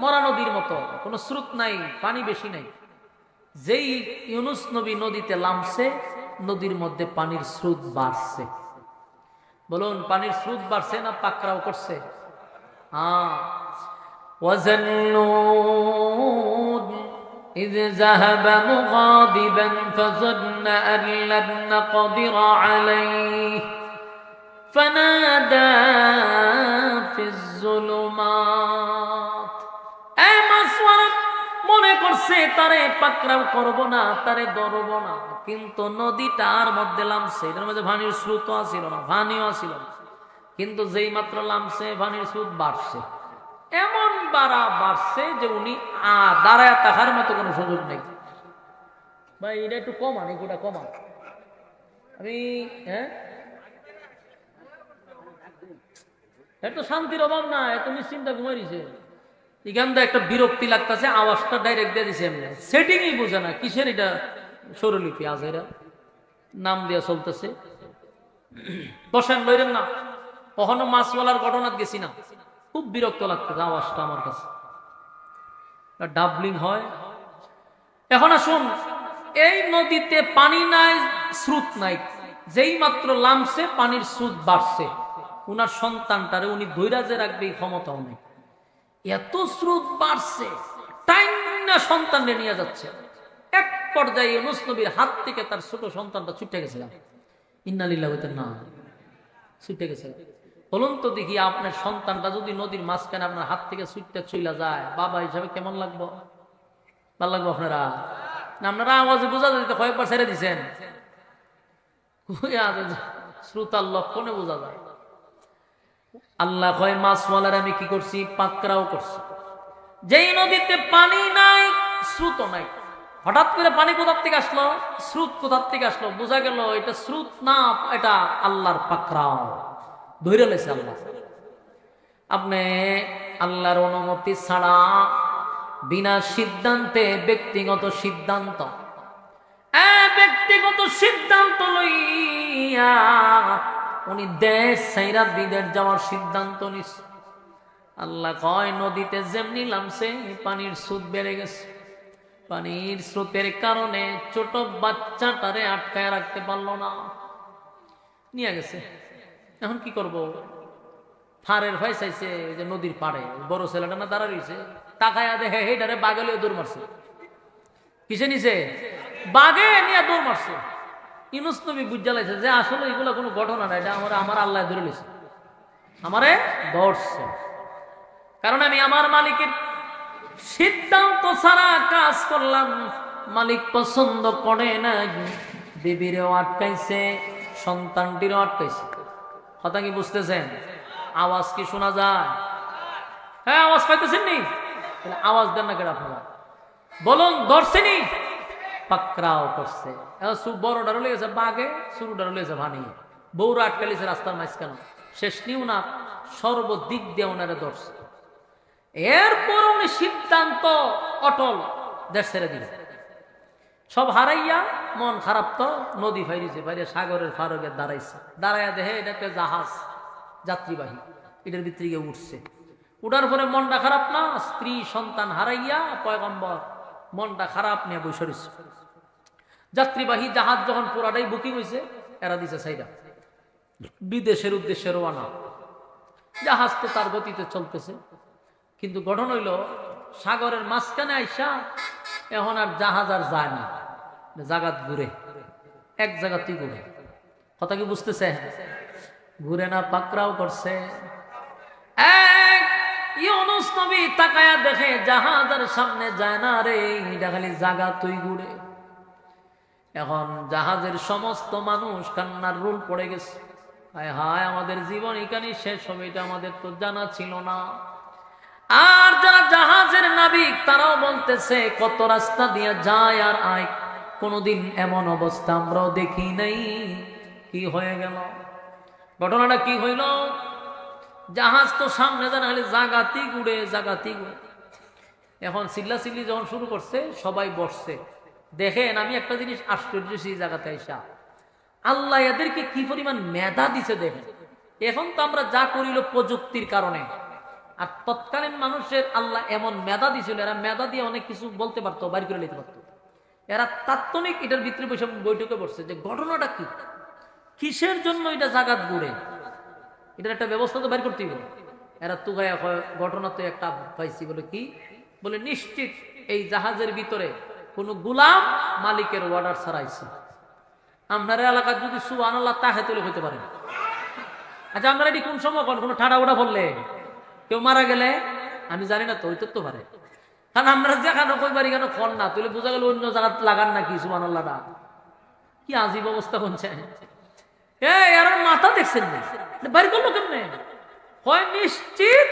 মরা নদীর মতো, কোনো স্রোত নাই, পানি বেশি নাই। যেই ইউনুস নবী নদীতে নামছে নদীর মধ্যে পানির স্রোত বাড়ছে। বলুন পানির স্রোত বাড়ছে না পাকড়াও করছে? হ্যাঁ। وَظَنُّونَ إِذْ ذَهَبَ مُغَاضِبًا فَظَنَّ أَن لَّن نَّقْدِرَ عَلَيْهِ فَنَادَىٰ فِي الظُّلُمَاتِ মনে করছে তারে পাকড়াও করব না, তারে ধরব না, কিন্তু নদীটার মধ্যে নামছে। এটার মধ্যে পানির স্রোত ছিল না, পানিও ছিল না, কিন্তু যেই মাত্র নামছে পানির স্রোত বাড়ছে। এমন বাড়ছে যে উনি দাঁড়ায় থাকার মতো কোনো সুযোগ নেই। ভাই এটা একটু কমান, এগুলা কমান। আমি এত শান্তির অভাব না, এত নিশ্চিন্তা ঘুমাই দিছে। এখান থেকে একটা বিরক্তি লাগতেছে, আওয়াজটা ডাইরেক্ট দিয়ে দিছে। এমনি সেটিংই বোঝে না কিসের এটা স্বরলিপি আছে, এরা নাম দিয়া চলতেছে। বসেন লইরেন না, কখনো মাছওয়ালার ঘটনাত গেছি না, খুব বিরক্ত লাগতেছে আওয়াজটা আমার কাছে, ডাবলিং হয়। এখন আসুন, এই নদীতে পানি নাই, স্রোত নাই, যেই মাত্র নামছে পানির স্রোত বাড়ছে। উনার সন্তানটারে উনি ধৈর্য যে রাখবে এই ক্ষমতাও নেই। এত স্রোত বাড়ছে, টাইনা সন্তানকে নিয়ে যাচ্ছে। এক পর্যায়ে ইউনুস নবীর হাত থেকে তার ছোট সন্তানটা ছুটে গেছে। ইন্না লিল্লাহি ওয়া ইন্না ইলাইহি রাজিউন, ছুটে গেছে। বলুন তো দেখি, আপনার সন্তানটা যদি নদীর মাঝখানে আপনার হাত থেকে ছুটতে চলে যায়, বাবা হিসাবে কেমন লাগবো? ভালো লাগবো আপনারা? না আপনারা আওয়াজে বোঝা যায়, কয়েকবার ছেড়ে দিচ্ছেন, শ্রোতার লক্ষণে বোঝা যায়। আল্লাহ কয় মাছওয়ালার আমি কি করছি? পাকড়াও করছি। যেই নদীতে পানি নাই, স্রোত নাই, হঠাৎ করে পানি কোথার থেকে আসলো, স্রোত কোথার থেকে আসলো, বোঝা গেল এটা স্রোত না, এটা আল্লাহর পাকড়াও, ধরে লেছে আল্লাহ। আপনি আল্লাহর অনুমতি ছাড়া বিনা সিদ্ধান্তে ব্যক্তিগত সিদ্ধান্ত লইয়া উনি দেশ ছাইরা বিদেশ যাওয়ার সিদ্ধান্ত নিছে। আল্লাহ কয় নদীতে যেমনি নামছে পানির স্রোত বেড়ে গেছে। পানির স্রোতের কারণে ছোট বাচ্চাটারে আটকায় রাখতে পারলো না, নিয়ে গেছে। এখন কি করব? ফারের ভাই চাইছে যে নদীর পাড়ে বড় ছেলেটা না দাঁড়া রয়েছে, তাকায়া দেখে হেটারে বাঘে লিয়ে দৌড় মারছে। কিসে নিছে? বাঘে নিয়ে দৌড় মারছে। ইউনুস নবী বুঝা লাইছে যে আসলে এগুলো কোনো ঘটনা না, এটা আমার আল্লাহ ধরে লিছে, আমারে ধরছে। কারণ আমি আমার মালিকের সিদ্ধান্ত ছাড়া কাজ করলাম, মালিক পছন্দ করে না। বিবিরেও আটকাইছে, সন্তানটিরও আটকাইছে। কথা কি বুঝতেছেন? আওয়াজ কি শোনা যায়? হ্যাঁ, আওয়াজ পাইতেছেন নি? আওয়াজ দেন না কেন আপনারা? বলুন, ধরছেনি? পাকড়াও করছে। বড়টা রলে গেছে বাঘে, শুরুটা রলে গেছে ভানি। বউরা আটকালিছে রাস্তার মাঝখানে, শেষ নিও না, সর্বদিক দিয়ে ওনারে ধরছে। এরপর উনি সিদ্ধান্ত অটল, দেশ ছেড়ে দিল। সব হারাইয়া মন খারাপ তো নদী ফাইরিছে, বাইরে সাগরের ফারকে দাঁড়াইছে। দাঁড়াইয়া দেখে এটা একটা জাহাজ যাত্রীবাহী, এটার ভিতরে গিয়ে উঠছে। উঠার পরে মনটা খারাপ না, স্ত্রী সন্তান হারাইয়া পয়গম্বর মনটা খারাপ নিয়ে বসে রয়েছে। যাত্রীবাহী জাহাজ যখন পুরাটাই বুকিং হয়েছে, এরা দিছে সাইডা, বিদেশের উদ্দেশ্যে রওনা। জাহাজ তো তার গতিতে চলতেছে, কিন্তু গঠন হইল সাগরের মাঝখানে আইসা এখন আর জাহাজ আর যায় না, জাগাত ঘুরে, এক জায়গাতেই ঘুরে। কথা কি বুঝতেছে? ঘুরে না, পাকড়াও করছে। ইউনূস নবী তাকায়া দেখে জাহাজ আর সামনে যায় না রে, এটা খালি জাগাতই ঘুরে। এখন জাহাজের সমস্ত মানুষ কান্নার রোল পড়ে গেছে। হায় হায়, আমাদের জীবন এখানে শেষ হবে, এটা আমাদের তো জানা ছিল না। আর যারা জাহাজের নাবিক তারাও বলতেছে কত রাস্তা দিয়ে যায় আর আয়, কোনদিন এমন অবস্থা আমরাও দেখি নাই। কি হয়ে গেল? ঘটনাটা কি হইল? জাহাজ তো সামনে জানা খালি জাগাতি ঘুরে, জাগাতি ঘুরে। এখন চিল্লাচিল্লি যখন শুরু করছে, সবাই বসছে। দেখেন, আমি একটা জিনিস আশ্চর্য সেই জায়গাতে আইসা, আল্লাহ এদেরকে কি পরিমাণ মেধা দিছে দেখেন। এখন তো আমরা যা করিল প্রযুক্তির কারণে, আর তৎকালীন মানুষের আল্লাহ এমন মেধা দিছিল, এরা মেধা দিয়ে অনেক কিছু বলতে পারতো, বাইর করে নিতে পারতো। এরা তাৎক্ষণিক এটার ভিতরে বসে বৈঠকে বসছে যে ঘটনাটা কি, কিসের জন্য এটা জাগাত ঘুরে, এটার একটা ব্যবস্থা তো বাইর করতেই হবে। এরা তুগায়া ঘটনা তো একটা পাইছি, বলে কি বলে, নিশ্চিত এই জাহাজের ভিতরে কোন গুলাম মালিকের অর্ডার ছাড়াইছে। আপনার এলাকার যদি সুবহানাল্লাহ তাহে তুলে হইতে পারে। আচ্ছা, আপনারা এটি কোন সময় কোনো ঠাডা ওটা বললে, কেউ মারা গেলে আমি জানি না তো, হইতে তো পারে। কারণ আমরা যেখানে কইবারি কেন ফোন না তুলে বোঝা গেল অন্য জায়গা লাগান নাকি সুবহানাল্লাহটা। কি আজীব অবস্থা হচ্ছে। এর মাথা দেখছেন না, বাইর করলো কেমনে? হয় নিশ্চিত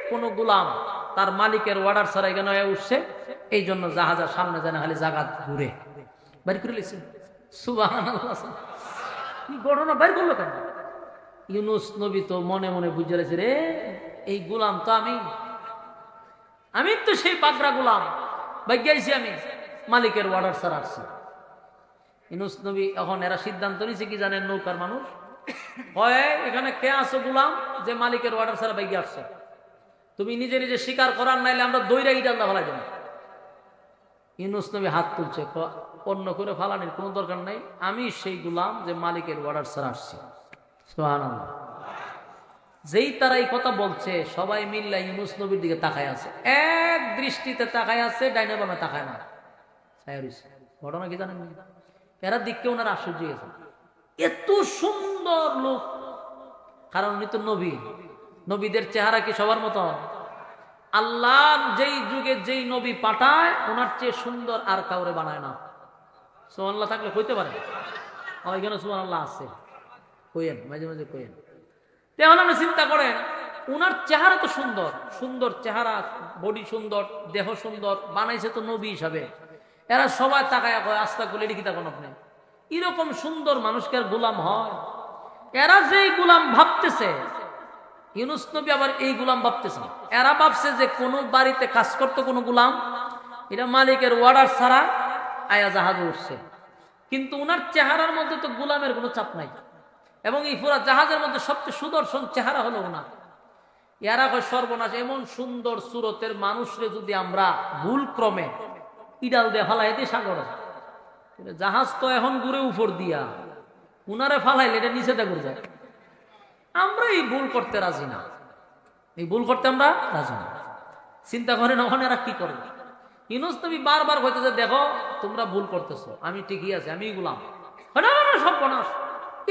কোন গোলাম তার মালিকের অর্ডার ছাড়া এখানে উঠছে, এই জন্য জাহাজের সামনে যেন খালি জাগাত ঘুরে। বাইর করে লিখছেন সুবহানাল্লাহ। কি ঘটনা বাইর করলো কেন? ইউনূস নবী তো মনে মনে বুঝে রেছে, রে এই গোলাম তো আমি তো সেই পাকড়া গোলাম, ভাগ্যাইছি আমি মালিকের অর্ডার ছাড়া আসছি। ইউনূস নবী এখন এরা সিদ্ধান্ত নিছে কি জানেন, নৌকার মানুষ হয় এখানে কে আছো গোলাম যে মালিকের অর্ডার ছাড়া ভাগ্যে আসছো, তুমি নিজে নিজে স্বীকার করার, নাইলে আমরা দইরা ইডাল্লা ফেলাই দেব। ইউনূস নবী হাত তুলছে, অন্য করে ফালানির কোনো দরকার নাই, আমি সেই গোলাম যে মালিকের অর্ডার ছাড়া আসছি। সুবহানাল্লাহ। যেই তারা এই কথা বলছে, সবাই মিল্লা ইউনূস নবীর দিকে তাকায় আছে, এক দৃষ্টিতে তাকায় আছে, ডাইনে বামে তাকায় না। ঘটনা কি জানেন? এরা দিককে ওনারা আশ্চর্য গেছে, এত সুন্দর লোক। কারণ উনি তো নবী, নবীদের চেহারা কি সবার মতো? আল্লাহ যেই যুগে যেই নবী পাঠায়, ওনার চেয়ে সুন্দর আর কাউরে বানায় না। সুবহানাল্লাহ থাকলে কইতে পারে, ওইখানে সুবহানাল্লাহ আছে, কইেন মাঝে মাঝে কইেন। তেমন আপনি চিন্তা করেন, উনার চেহারা তো সুন্দর, সুন্দর চেহারা, বডি সুন্দর, দেহ সুন্দর, বানাইছে তো নবী হিসাবে। এরা সবাই তাকায় কয়, আস্তা করলে এটি কি তাকান আপনি? এরকম সুন্দর মানুষকে আর গোলাম হয়? এরা যে গোলাম ভাবতেছে, ইউনূস নবী আবার এই গোলাম ভাবতেছে। এরা ভাবছে যে কোনো বাড়িতে কাজ করতো কোনো গোলাম, এটা মালিকের অর্ডার ছাড়া আয়া জাহাজে উঠছে। কিন্তু উনার চেহারার মধ্যে তো গোলামের কোনো চাপ নাই, এবং এই পুরা জাহাজের মধ্যে সবচেয়ে সুদর্শন চেহারা হলো ওনার। এরা কয় সর্বনাশ, এমন সুন্দর সুরতের মানুষরে যদি আমরা ভুল ক্রমে ইডাল দিয়ে ফালাই দিয়ে সাগরে, জাহাজ তো এখন ঘুরে উপর দিয়া, উনারে ফালাইলে এটা নিচে দেখে যায়। আমরা এই ভুল করতে রাজি না, এই ভুল করতে আমরা রাজি না। চিন্তা করেন ওখানে এরা কি করবে। ইউনূস নবী বারবার কইতেছে, দেখো তোমরা ভুল করতেছো, আমি ঠিকই আছে, আমি গোলাম। না না না, সর্বনাশ,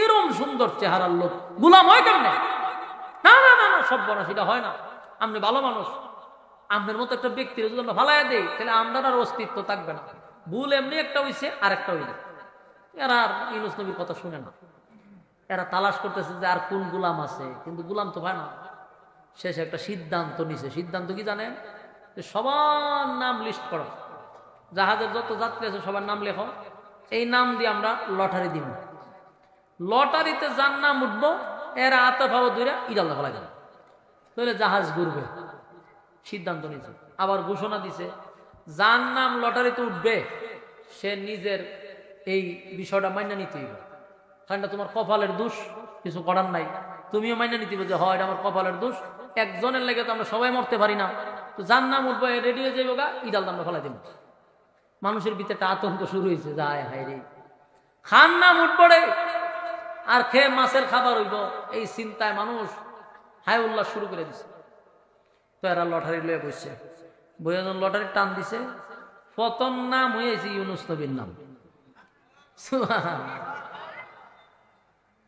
এরম সুন্দর চেহারার লোক গোলাম হয় কেমনে? না না না না, সর্বনাশ, এটা হয় না। আপনি ভালো মানুষ, আপনার মতো একটা ব্যক্তির যদি আমরা ফালাইয়া দেই, তাহলে আমরা আর অস্তিত্ব থাকবে না। ভুল এমনি একটা হইছে, আর একটা হইলে। এরা আর ইউনূস নবীর কথা শুনে না। এরা তালাশ করতেছে যে আর কোন গোলাম আছে, কিন্তু গোলাম তো পায় না। শেষে একটা সিদ্ধান্ত নিছে। সিদ্ধান্ত কি জানেন? যে সবার নাম লিস্ট করো, জাহাজের যত যাত্রী আছে সবার নাম লেখো, এই নাম দিয়ে আমরা লটারি দিব। লটারিতে যার নাম উঠবো এরা আতে পাবো দুইরা ইডাল ফেলা গেল, তাহলে জাহাজ ঘুরবে। সিদ্ধান্ত নিছে। আবার ঘোষণা দিছে যার নাম লটারিতে উঠবে সে নিজের এই বিষয়টা মাইনা নিতে হইবে। কারণ তোমার কপালের দোষ, কিছু করার নাই। তুমিও মাইনা নিতে হবে যে হয় এটা আমার কপালের দোষ, একজনের লেগে তো আমরা সবাই মরতে পারি না। তো যার নাম উঠবো রেডি হয়ে যাবো গা, ইডাল আমরা ফেলাই দিব। মানুষের ভিতরে একটা আতঙ্ক শুরু হয়েছে, যায় হাই রে খান নাম উঠবো রে, আর খেয়ে মাছের খাবার হইব, এই চিন্তায় মানুষ হাই উল্লাস শুরু করে দিছে। তো এরা লটারি লয়ে বসছে, বইজন লটারি টান দিছে, প্রথম নাম হয়েছে ইউনুস নবীর নাম।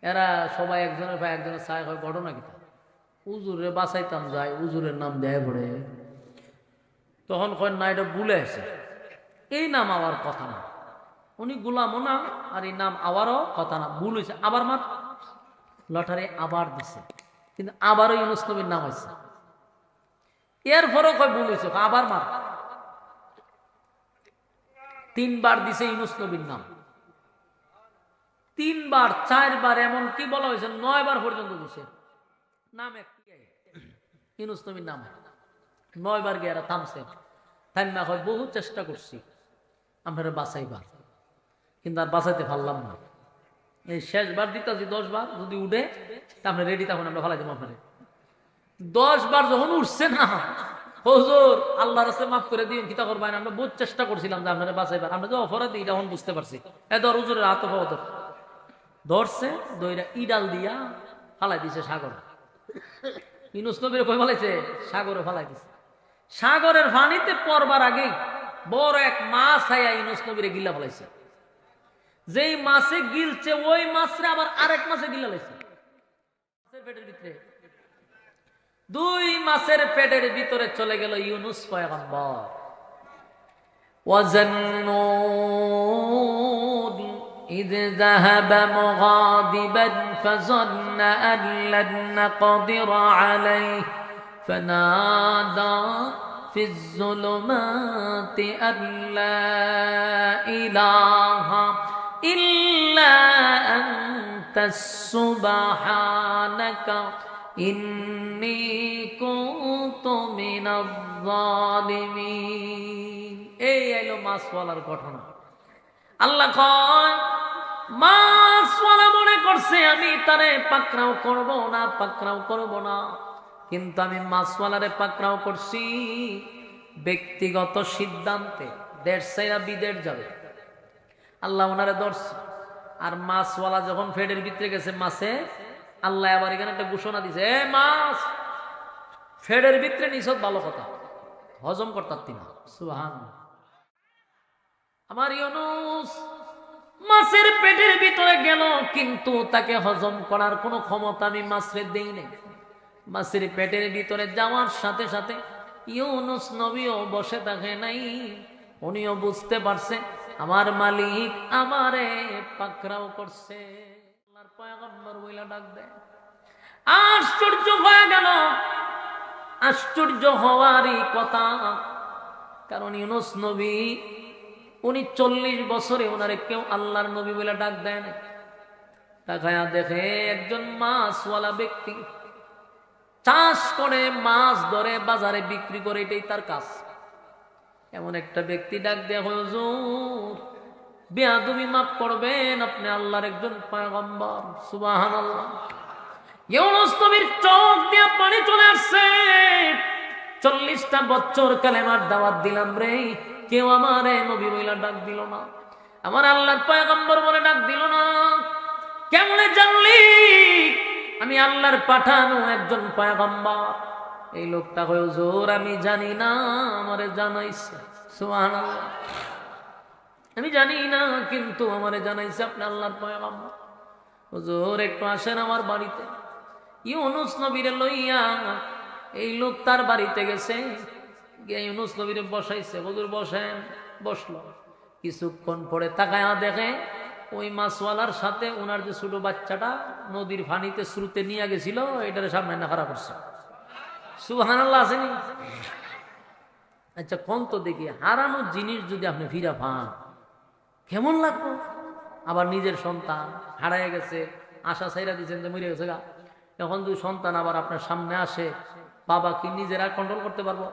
এরা সবাই একজনের ভাই একজনের ছায় হয়, ঘটনা কি উজুরে বাঁচাইতাম যায়, উজুরের নাম দেয় পড়ে। তখন কয় না এটা ভুলে আছে, এই নাম আওয়ার কথা না, উনি গোলামও না আর এই নাম আওয়ারও কথা না, ভুল হয়েছে। আবার মার লটারি আবার দিছে, কিন্তু আবারও ইউনুস নবীর নাম হয়েছে। এরপরও কয় ভুল হয়েছে, আবার মার। 3 বার দিছে ইউনুস নবীর নাম, 3 বার 4 বার, এমন কি বলা হয়েছে 9 বার পর্যন্ত দিছে নাম একটাই ইউনুস নবীর নাম। 9 বার গিয়ে এরা থামছে, থামনা হয় বহু চেষ্টা করছি আপনারা বাঁচাইবার, কিন্তু আর বাঁচাইতে পারলাম না। এই শেষবার দিতেছি 10 বার, যদি উঠে তা আমরা রেডি, তখন আমরা ফালাই দেবো আপনারে। 10 বার যখন উঠছে না, হুজুর আল্লাহর রাস্তায় মাফ করে দিন, কিতা করবেন, আমরা বহুত চেষ্টা করছিলাম যে আপনারা বাঁচাইবার, আমরা যে অপরাধী এটা এখন বুঝতে পারছি। ধর হুজুরের হাত পাওয়া ধরছে, দইরা ইডাল দিয়া ফালাই দিছে সাগর। ইউনুস নবীর কই ফালাইছে? সাগরে ফালাই দিছে। সাগরের পানিতে পড়বার আগেই বড় এক মাছ আইয়া ইউনুস নবীরে গিলা ফেলাইছে। যেই মাছে গিলছে ওই মাছরে আবার আরেক মাছে গিলা লাইছে। পেটের ভিতরে 2 মাছের পেটের ভিতরে চলে গেল ইউনুস পয়গম্বর। ওয়াজান্নুন إذ ذهب مغاضبا فظن أن لن نقدر عليه فنادى في الظلمات أن لا إله إلا أنت سبحانك إني كنت من الظالمين। এই আইলো মাছওয়ালার ঘটনা। আল্লাহ কয় মাছওয়ালা মনে করছে আমি তারে পাকড়াও করব না, পাকড়াও করব না, কিন্তু আমি মাছওয়ালারে পাকড়াও করছি ব্যক্তিগত সিদ্ধান্তে। দেড় সাইরা বিদেড় যাবে, আল্লাহ ওনারে ধরছে। আর মাছওয়ালা যখন ফেডের ভিতরে গেছে মাছে, আল্লাহ আবার এখানে একটা ঘোষণা দিছে, এ মাছ ফেডের ভিতরে নিছত, ভালো কথা হজম করতাম না। সুবহানাল্লাহ। আমার ইউনুস মাছের পেটের ভিতরে গেল, কিন্তু তাকে হজম করার কোনো ক্ষমতা আমি মাছরে দেই নাই। মাছের পেটের ভিতরে যাওয়ার সাথে সাথে ইউনুস নবীও বসে থাকে নাই, উনিও বুঝতে পারছে আমার মালিক আমারে পাকড়াও করছে। আল্লাহর পয়গম্বর বইলা ডাক দেয়। আশ্চর্য হয়ে গেল। আশ্চর্য হওয়ারই কথা, কারণ ইউনুস নবী উনি 40 বছরে ওনারে কেউ আল্লাহর নবী বলে ডাক দেয় না। তাকায়া দেখে একজন মাছওয়ালা ব্যক্তি চাষ করে, মাছ ধরে বাজারে বিক্রি করে, এটাই তার কাজ। এমন একটা ব্যক্তি ডাক দেয়া, হুজুর বেয়াদবি মাফ করবেন, আপনি আল্লাহর একজন পয়গম্বর। সুবহানাল্লাহ। ইউনুস নবীর চোখ দিয়ে পানি চলে আসছে। 40টা বছর কালেমার দাওয়াত দিলাম রে, কেউ আমারে নবী বইলা ডাক দিল না, আমার আল্লাহর পয়গম্বর বলে ডাক দিল না। কেমনে জানলি আমি আল্লাহর পাঠানো একজন পয়গম্বর? এই লোকটা কয়, হুজুর আমি জানি না, আমারে জানাইছে। সুবহানাল্লাহ। আমি জানি না, কিন্তু আমারে জানাইছে আপনি আল্লাহর পয়গম্বর। হুজুর একটু আসেন আমার বাড়িতে। ইউনুস নবীরে লইয়া এই লোক তার বাড়িতে গেছে, গিয়ে ইউনুস নবীরে বসাইছে। হুজুর বসেন। বসলো। কিছুক্ষণ পরে তাকায়া দেখে ওই মাছওয়ালার সাথে ওনার যে ছোট বাচ্চাটা নদীর পানিতে স্রোতে নিয়ে গেছিল, এটার সামনে না খারাপ করছে। সুবহানাল্লাহ আসেনি? আচ্ছা কোন তো দেখি, হারানো জিনিস যদি আপনি ফিরা পান কেমন লাগবে? আবার নিজের সন্তান হারায় গেছে, আশা ছাইরা দিচ্ছেন যে মরে গেছে গা, এখন যদি সন্তান আবার আপনার সামনে আসে, বাবা কি নিজেরা কন্ট্রোল করতে পারবো?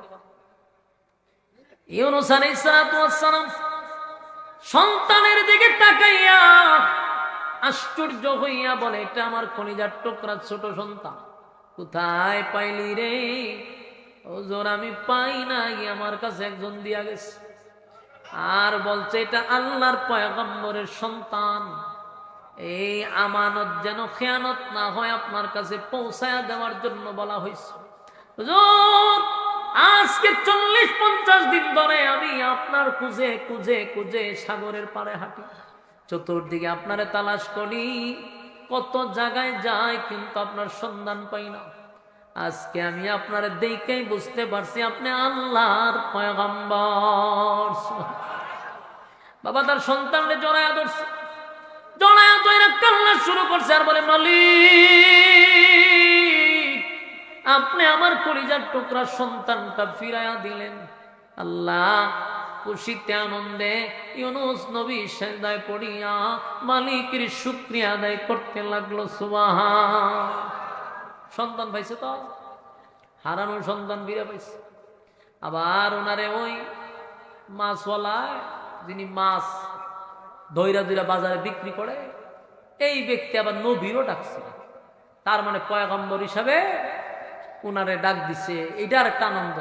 ইউনূস আলাইহিস সালাতু ওয়াস সালাম সন্তানের দিকে তাকাইয়া আশ্চর্য হইয়া বলে, এটা আমার কলিজার টুকরা ছোট সন্তান, কোথায় পাইলি রে? হুজুর আমি পাই নাই, আমার কাছে একজন দিয়া গেছে। আর বলছে এটা আল্লাহর পয়গম্বরের সন্তান, এই আমানত যেন খেয়ানত না হয় আপনার কাছে পৌঁছায়া দেওয়ার জন্য বলা হয়েছে। হুজুর আজকে 40-50 দিন ধরে আমি আপনার খুঁজে খুঁজে খুঁজে সাগরের পাড়ে হাঁটি, চতুর্দিকে আপনারে তালাশ করি, কত জায়গায় যাই কিন্তু আপনার সন্ধান পাই না। আজকে আমি আপনার দেখেই বুঝতে পারছি আপনি আল্লাহর পয়গম্বর। বাবা তার সন্তানকে জড়ায়া ধরছে, জড়ায়া ধরে কান্না শুরু করছে আর বলে, মালিক আপনি আমার কলিজার টুকরা সন্তানটা ফিরাইয়া দিলেন। আল্লাহ খুশিতে আনন্দে ইউনূস নবী সিজদায় পড়িয়া মালিকের শুকরিয়া আদায় করতে লাগলো। সুবহান। সন্তান পাইছে, তো হারানো সন্তান ফিরে পাইছে। আবার ওনারে ওই মাছওয়ালায়, যিনি মাছ ধইরা ধইরা বাজারে বিক্রি করে, এই ব্যক্তি আবার নবীরও ডাকছে, তার মানে পয়গম্বর হিসাবে উনারে ডাক দিছে। এটার একটা আনন্দ।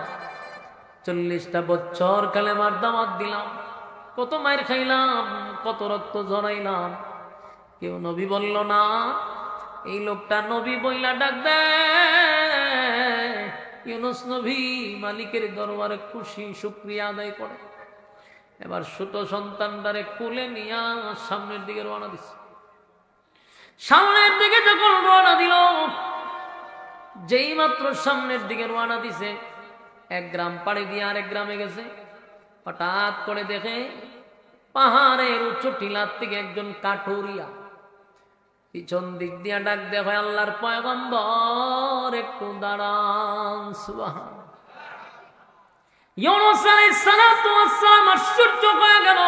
40টা বছর কালেমার দাওয়াত দিলাম, কত মায়ের খাইলাম, কত রক্ত ঝরাইলাম, কেউ নবী বলল না। এই লোকটা নবী বইলা ডাক দেয়, ইউনূস নবী মালিকের দরবারে খুশি শুকরিয়া আদায় করে। এবার ছোট সন্তানটারে কোলে নিয়া সামনের দিকে রওনা দিছে। সামনের দিকে যখন রওনা দিল, যেই মাত্র সামনের দিকে রওনা দিছে, এক গ্রাম পাড়ি দিয়ে আরেক গ্রামে গেছে, হঠাৎ করে দেখে পাহাড়ের উচ্চ টিলার থেকে একজন কাঠুরিয়া পিছন দিক দিয়া ডাক দেয়, আল্লাহর পয়গম্বর একটু দাঁড়ান। সুবহান। ইউনূস আলাইহিস সালাতু ওয়াস সালাম আশ্চর্য হয়ে গেল,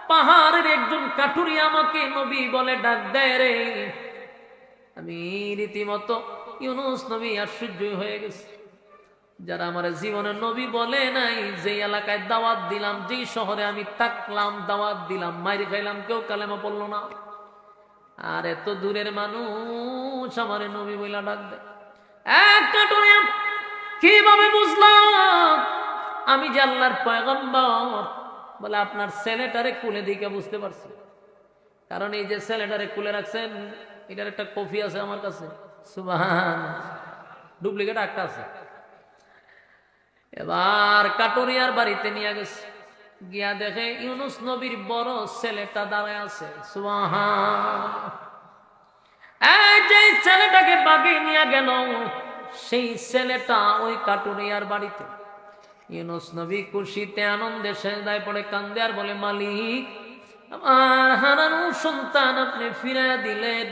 পাহাড়ের একজন কাঠুরিয়া আমাকে নবী বলে ডাক দেয় রে। আমি রীতিমতো ইউনূস নবী আশ্চর্য হয়ে গেছে, যারা আমার জীবনে নবী বলে নাই, যে এলাকায় দাওয়াত দিলাম, যেই শহরে আমি থাকলাম দাওয়াত দিলাম, মাইর খাইলাম, কেউ কালেমা পড়লো না, আর এত দূরের মানুষ আমার নবী বইলা ডাক দেয়। এক কাঠুরিয়া কিভাবে বুঝলাম আমি যে আল্লাহর পয়গম্বর? বলে আপনার ছেলেটারে কুলে দিকে বুঝতে পারছি, কারণ এই যে ছেলেটারে কুলে রাখছেন, এটার একটা কপি আছে আমার কাছে। সুবহান। ডুপ্লিকেট একটা আছে। এবার কাটুরিয়ার বাড়িতে নিয়ে গেছে, গিয়া দেখে ইউনূস নবীর বড় ছেলেটা দাঁড়ায় আছে। সুবহান। এই যে ছেলেটাকে বাগে নিয়ে গেল, সেই ছেলেটা ওই কাটুরিয়ার বাড়িতে। ইউনূস নবী খুশিতে আনন্দে সিজদায় পড়ে কান্দে আর বলে, মালিক আমার হারানো সন্তান আপনি ফিরাইয়া দিলেন।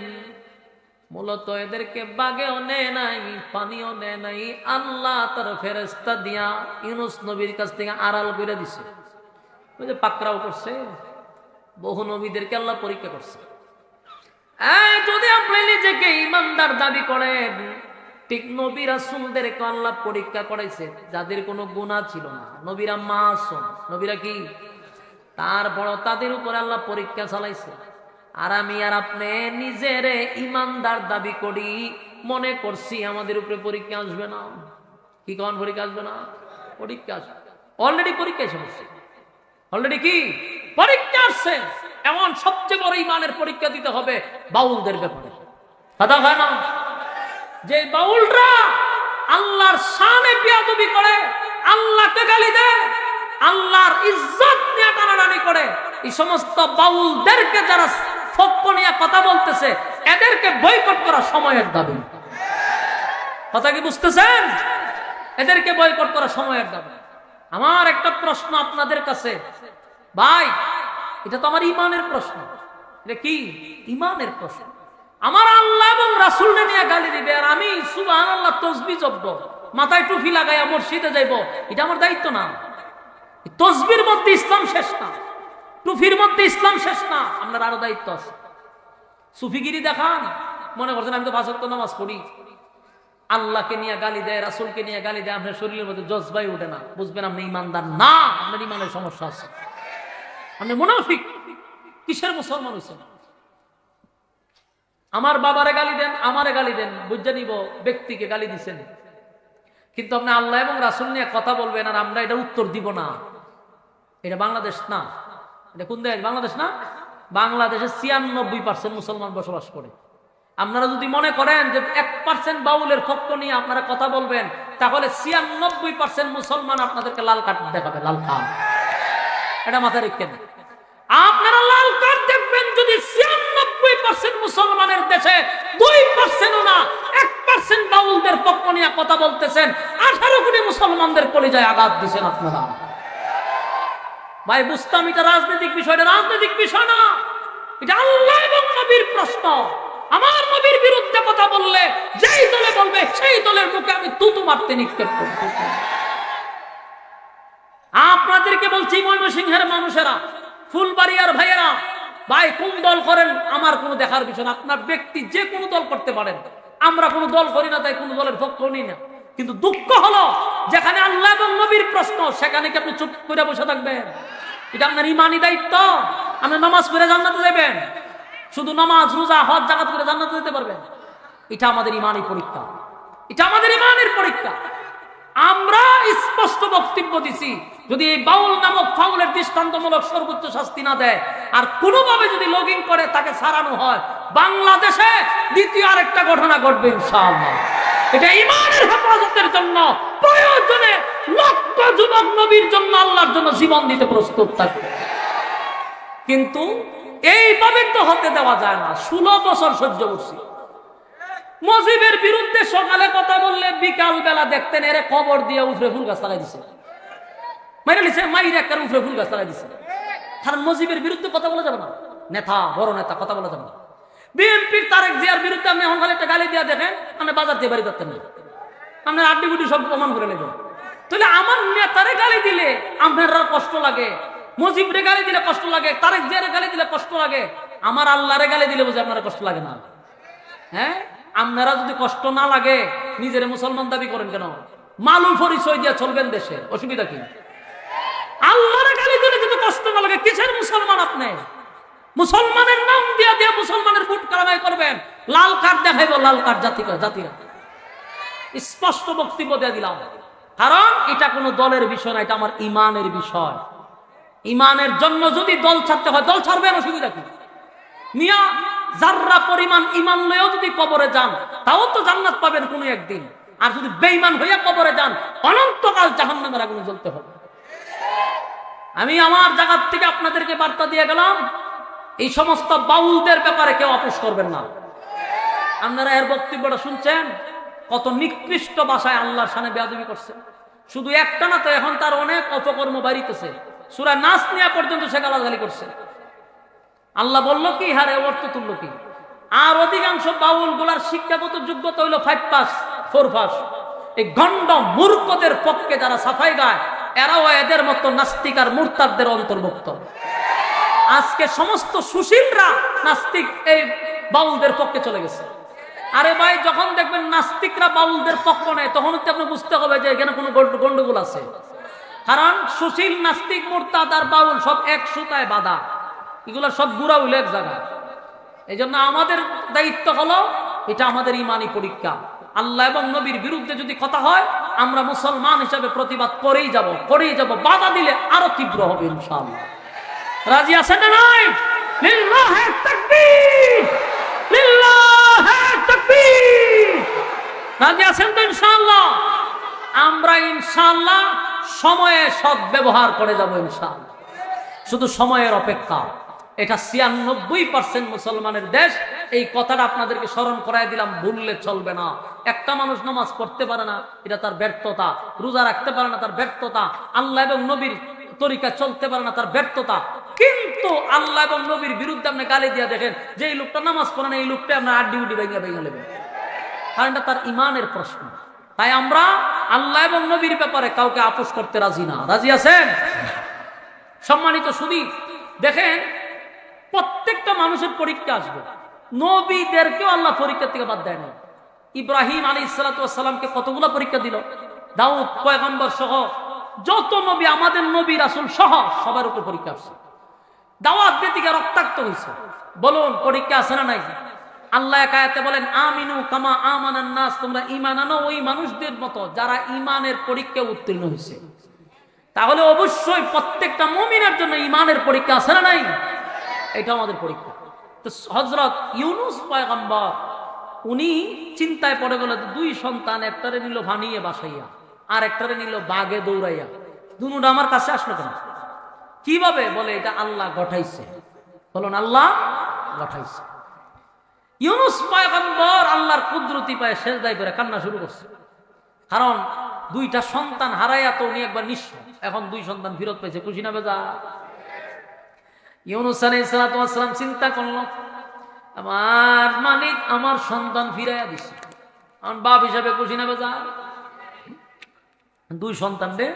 মূলত এদেরকে বাগেও নেয় নাই, পানিও নেয় নাই, আল্লাহ তার ফেরেশতা দিয়া ইউনূস নবীর কাছ থেকে আড়াল করে দিছে। ওই যে পাকড়াও করছে, বহু নবীদেরকে আল্লাহ পরীক্ষা করছে। যদি আপনি নিজেকে ইমানদার দাবি করেন, ঠিক নবী রাসূলদেরকে আল্লাহ পরীক্ষা করাইছে, যাদের কোনো গুনাহ ছিল না। নবীরা মাসুম, নবীরা কি? তারপর তাদের উপর আল্লাহ পরীক্ষা চালাইছে। আর আমি আর আপনি নিজেরে ইমানদার দাবি করি, মনে করছি আমাদের উপরে পরীক্ষা আসবে না। কি কোন পরীক্ষা আসবে না? পরীক্ষা আসবে। অলরেডি পরীক্ষা এসে বসছে, অলরেডি কি পরীক্ষা আসছে। এমন সবচেয়ে বড় ইমানের পরীক্ষা দিতে হবে বাউলদের ব্যাপারে। কথা হয় না? যে বাউলরা আল্লাহর শানে বেয়াদবি করে, আল্লাহকে গালি দেয়, আল্লাহর ইজ্জত নিয়ে টানাটানি করে, এই সমস্ত বাউলদেরকে যারা ফক্ক নিয়ে কথা বলতেছে, এদেরকে বয়কট করা সময়ের দাবি। কথা কি বুঝতেছেন? এদেরকে বয়কট করা সময়ের দাবি। আমার একটা প্রশ্ন আপনাদের কাছে, ভাই, এটা তো আমার ইমানের প্রশ্ন, এটা কি? ইমানের প্রশ্ন। আমার আল্লাহ এবং রাসূলকে নিয়ে গালি দিবে আর আমি সুবহানাল্লাহ তাসবিহ জপব, মাথায় টুপি লাগাইয়া মসজিদে যাইব, এটা আমার দায়িত্ব না। তাসবিহর মধ্যে ইসলাম শেষ না, টুপির মধ্যে ইসলাম শেষ না, আপনার আরো দায়িত্ব আছে। সুফিগিরি দেখান, মনে করছেন আমি তো 5 ওয়াক্ত নামাজ পড়ি, আল্লাহকে নিয়ে গালি দেয়, রাসূলকে নিয়ে গালি দেয়, আপনার শরীরের মধ্যে জজবাই ওঠে না, বুঝবেন আপনি ইমানদার না, আপনার ইমানের সমস্যা আছে, আপনি মুনাফিক। কিসের মুসলমান হইছেন? আমার বাবারে গালি দেন, আমারে গালি দেন, বুঝে নিব ব্যক্তিকে গালি দিছেন, কিন্তু আপনি আল্লাহ এবং রাসূল নিয়ে কথা বলবেন আর আমরা এটা উত্তর দিব না। এটা বাংলাদেশ না, এটা কোন দেশ? বাংলাদেশ না? বাংলাদেশে 96% মুসলমান বসবাস করে। আপনারা যদি মনে করেন যে 1% বাউলের পক্ষ নিয়ে আপনারা কথা বলবেন, তাহলে 96% মুসলমান আপনাদেরকে লাল কার্ড দেখাবে, লাল কার্ড। এটা মাথায় রেখেন। আপনারা লাল কার্ড দেখবেন যদি 96% মুসলমানের দেশে 2% না 1% বাউলদের পক্ষ নিয়ে কথা বলতেছেন, 18 কোটি মুসলমানদের কলিজায় আঘাত দিচ্ছেন আপনারা। ভাই বুঝতাম এটা রাজনৈতিক বিষয়, এটা রাজনৈতিক বিষয় না, এটা আল্লাহ এবং নবীর প্রশ্ন। আমার নবীর বিরুদ্ধে কথা বললে যেই দলে বলবে সেই দলের মুখে আমি তুতু মারতে নিক্ষেপ করব। আপনাদেরকে বলছি ময়মনসিংহের মানুষেরা, ফুলবাড়িয়ার ভাইয়েরা, ভাই কোন দল করেন আমার কোনো দেখার বিষয় না, আপনার ব্যক্তি যে কোনো দল করতে পারেন, আমরা কোনো দল করি না, তাই কোনো দলের পক্ষ নিই না। কিন্তু দুঃখ হলো যেখানে আল্লাহ এবং নবীর প্রশ্ন, সেখানে কি আপনি চুপ করে বসে থাকবেন? এটা আপনার ইমানি দায়িত্ব। আপনি নামাজ পড়ে জান্নাতে যাবেন, শুধু নামাজ রোজা হজ জাকাত করে জান্নাতে যেতে পারবেন? এটা আমাদের ইমানি পরীক্ষা, এটা আমাদের ইমানের পরীক্ষা। আমরা স্পষ্ট বক্তব্য দিছি, যদি এই বাউল নামক ফাউলের দৃষ্টান্তমূলক সর্বোচ্চ শাস্তি না দেয় আর কোনোভাবে যদি লগিং করে তাকে ছাড়ানো হয়, বাংলাদেশে দ্বিতীয় আরেকটা ঘটনা ঘটবে ইনশাআল্লাহ। এটা ইমানের হেফাজতের জন্য প্রয়োজনে লক্ষ যুবক নবীর জন্য আল্লাহর জন্য জীবন দিতে প্রস্তুত থাকবে। কিন্তু এইভাবে তো হতে দেওয়া যায় না। 16 বছর সহ্য করছি। মুজিবের বিরুদ্ধে সকালে কথা বললে বিকাল বেলা দেখতেন এরে কবর দিয়ে উফরে ফুল গাছ লাগাই দিছে, মাইরে লিছে, মাইরে একটা উফরে ফুল গাছ লাগাই দিছে। কারণ মুজিবের বিরুদ্ধে কথা বলা যাবে না, নেতা বড় নেতা কথা বলা যাবে না। বিএনপির তারেক জিয়ার বিরুদ্ধে আপনি এখন খালি একটা গালি দিয়া দেখেন, আপনি বাজার দিয়ে বাড়ি যাচ্ছেন না, আপনার আড্ডি গুটি সব প্রমাণ করে নেবেন। তাহলে আমার নেতারে গালি দিলে আপনার কষ্ট লাগে, মুজিবরে গালি দিলে কষ্ট লাগে, তারেক জিয়ারে গালি দিলে কষ্ট লাগে, আমার আল্লাহরে গালি দিলে বুঝে আপনারা কষ্ট লাগে না? হ্যাঁ, আপনারা যদি কষ্ট না লাগে নিজের মুসলমান দাবি করেন কেন? মালুম পরিচয় দিয়ে চলবেন দেশে, অসুবিধা কি? আল্লাহরে গালি দিলে যদি কষ্ট না লাগে কিসের মুসলমান আপনি? মুসলমানের নাম দিয়া দিয়া মুসলমানের বুট কারামাই করবেন, লাল কার্ড দেখাইব, লাল কার্ড জাতিরা। স্পষ্ট বক্তব্য দিয়ে দিলাম, কারণ এটা কোনো দলের বিষয় না, এটা আমার ইমানের বিষয়। ইমানের জন্য যদি দল ছাড়তে হয় দল ছাড়বেন, অসুবিধা কি? মিয়া যাররা পরিমাণ ইমান লয়েও যদি কবরে যান তাও তো জান্নাত পাবেন কোনো একদিন, আর যদি বেঈমান হইয়া কবরে যান অনন্তকাল জাহান্নামের আগুনে জ্বলতে হবে। আমি আমার জায়গা থেকে আপনাদেরকে বার্তা দিয়ে গেলাম, এই সমস্ত বাউলদের ব্যাপারে কেউ আপোষ করবেন না। আপনারা এর বক্তব্যটা শুনছেন, কত নিকৃষ্ট ভাষায় আল্লাহর শানে বেয়াদবি করছে। শুধু একটা না তো, এখন তার অনেক অপকর্ম বাড়িতেছে। সূরা নাস নিয়া পর্যন্ত সে গালাগালি করছে। আল্লাহ বলল কি, হারে অর্থ তুলল কি? আর অধিকাংশ বাউল গুলার শিক্ষাগত যোগ্যতা হইল 5 পাস 4 পাস। এই গন্ড মূর্খদের পক্ষে যারা সাফাই গায়, এরাও এদের মতো নাস্তিক আর মুরতাদদের অন্তর্ভুক্ত। আজকে সমস্ত সুশীলরা নাস্তিক এই বাউলদের পক্ষে চলে গেছে। আরে ভাই, যখন দেখবেন নাস্তিকরা বাউলদের পক্ষ নেয় তখন আপনি বুঝতে হবে যে এখানে কোনো গন্ডগোল আছে। কারণ সুশীল, নাস্তিক, মুরতাদ আর বাউল সব এক সুতায় বাঁধা, এগুলো সব গুড়া হইল এক জায়গায়। এই জন্য আমাদের দায়িত্ব হলো, এটা আমাদের ইমানি পরীক্ষা। আল্লাহ এবং নবীর বিরুদ্ধে যদি কথা হয় আমরা মুসলমান হিসাবে প্রতিবাদ করেই যাব, বাধা দিলে আরো তীব্র হবে ইনশাআল্লাহ। রাজি আছেন না নাই? লিল্লাহি তাকবীর, লিল্লাহি তাকবীর। রাজি আছেন তো ইনশাআল্লাহ? আমরা ইনশাআল্লাহ সময়ে সৎ ব্যবহার করে যাব ইনশাআল্লাহ। শুধু সময়ের অপেক্ষা। এটা 96% মুসলমানের দেশ। এই কথাটা আপনাদেরকে স্মরণ করাই দিলাম, ভুললে চলবে না। একটা মানুষ নামাজ পড়তে পারে না, এটা তার ব্যর্থতা। রোজা রাখতে পারে না, তার ব্যর্থতা। আল্লাহ এবং নবীর তরিকা চলতে পারে না, তার ব্যর্থতা। কিন্তু কিন্তু আল্লাহ এবং নবীর বিরুদ্ধে আপনি গালি দিয়া দেখেন যে এই লোকটা নামাজ পড়ে না, এই লোকটা আপনার আড্ডি উড্ডি ভেঙে ভেঙে নেবেন, কারণ এটা তার ইমানের প্রশ্ন। তাই আমরা আল্লাহ এবং নবীর ব্যাপারে কাউকে আপোষ করতে রাজি না। রাজি আছেন? সম্মানিত সুধী, দেখেন প্রত্যেকটা মানুষের পরীক্ষা আসবে, নবীদেরকেও আল্লাহ পরীক্ষা থেকে বাদ দেয় না। ইব্রাহিম আলাইহিস সালাতু ওয়াস সালামকে কতগুলো পরীক্ষা দিল, দাউদ পয়গম্বর সহ যত নবী, আমাদের নবী রাসূল সহ সবার উপর পরীক্ষা আসছে। দাওয়াত দিতে গিয়ে রক্তাক্ত হয়েছে। বলুন পরীক্ষা আছে না নাই? আল্লাহ এক আয়াতে বলেন আমিনু কামা আমানান নাস, তোমরা ঈমান আনো ওই মানুষদের মতো যারা ঈমানের পরীক্ষায় উত্তীর্ণ হয়েছে। তাহলে অবশ্যই প্রত্যেকটা মুমিনের জন্য ঈমানের পরীক্ষা আছে না নাই? এটা আমাদের পরীক্ষা। তো হযরত ইউনূস পয়গম্বর উনি চিন্তায় পড়ে গেল, দুই সন্তান, একটারে নিল ভানিয়ে বাসাইয়া আর একটারে নিল বাগে দৌড়াইয়া, দুনুটা আমার কাছে আসলো কেন? কিভাবে? বলে এটা আল্লাহ গঠাইছে। বলুন আল্লাহ গঠাইছে। ইউনূস পয়গম্বর আল্লাহর কুদরতি পায়ে সেজদায় করে কান্না শুরু করছে, কারণ দুইটা সন্তান হারাইয়া তো উনি একবার নিঃস্ব, এখন দুই সন্তান ফিরত পেয়েছে, খুশি না বেজা? ইউনূস আলাইহিস সালাতু ওয়াস সালাম চিন্তা করলো, আমার মালিক আমার সন্তান ফিরাইয়া দিছে, আমার বাপ হিসাবে খুশি না বেজা? দুই সন্তানরে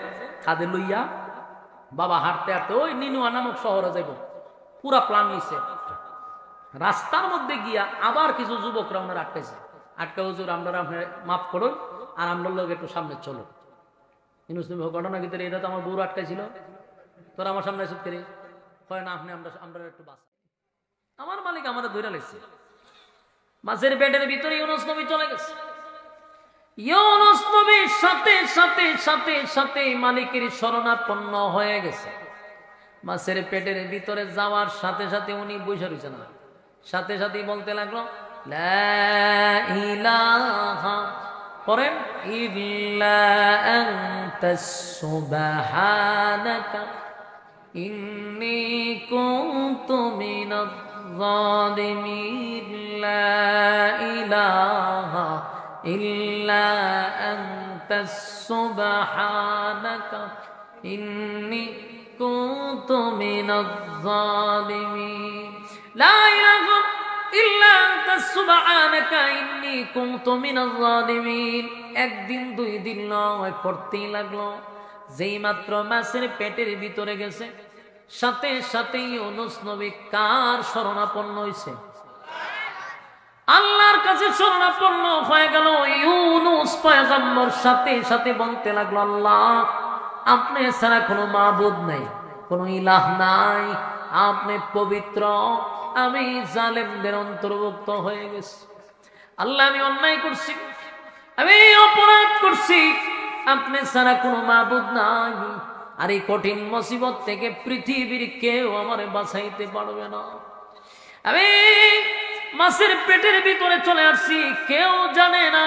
কাঁধে লইয়া বাবা হাঁটতে হাঁটতে ওই নিনুয়া নামক শহরে যাইব, পুরা প্ল্যান নিছে। রাস্তার মধ্যে গিয়া আবার কিছু যুবকরা ওনার আটকাইছে, আটকা, হুজুর আমরা মাফ করুন আর আমরা লোক একটু সামনে চলো। ইউনূস নবী ঘটনা কি এটা তো আমার বউ আটকাইছিল, তোরা আমার সামনে এসে করে হয় না, আপনি আমরা একটু বাঁচা। আমার মালিক আমাদের ধরে লেগেছে, মাছের পেটের ভিতরে ইউনূস নবী চলে গেছে। ইউনূস নবীর সাথে সাথে সাথে সাথে মালিকের শরণাপন্ন হয়ে গেছে। মাছের পেটের ভিতরে যাওয়ার সাথে সাথে উনি বসে রয়েছে না, সাথে সাথে বলতে লাগলো লা ইলাহা, পড়েন ইল্লা আনতাস সুবহানাকা ইন্নী কুনতু মিনাজ জালিমিন, লা ইলাহা ইল্লা আনতাস সুবহানাকা ইন্নী কুনতু মিনাজ জালিমিন, লা ইলাহা ইল্লা আনতাস সুবহানাকা ইন্নী কুনতু মিনাজ জালিমিন। একদিন দুই দিন নয়, পড়তেই লাগলো। যেই মাত্র মাছের পেটের ভিতরে গেছে, সাথে সাথে ইউনূস নবী কার শরণাপন্ন হইছে? আল্লাহর কাছে শরণাপন্ন হয়ে গেল। ইউনূস পয়গম্বর সাথে সাথে বলতে লাগলো, আল্লাহ আপনি ছাড়া কোনো মাবুদ নাই, কোনো ইলাহ নাই, আপনি পবিত্র, আমি জালেমদের অন্তর্ভুক্ত হয়ে গেছি। আল্লাহ আমি অন্যায় করছি, আমি অপরাধ করছি, আপনি ছাড়া কোনো মাবুদ নাই, আর এই কঠিন মুসিবত থেকে পৃথিবীর কেউ আমারে বাঁচাইতে পারবে না। আমি মাছের পেটের ভিতরে চলে আসছি, কেউ জানে না,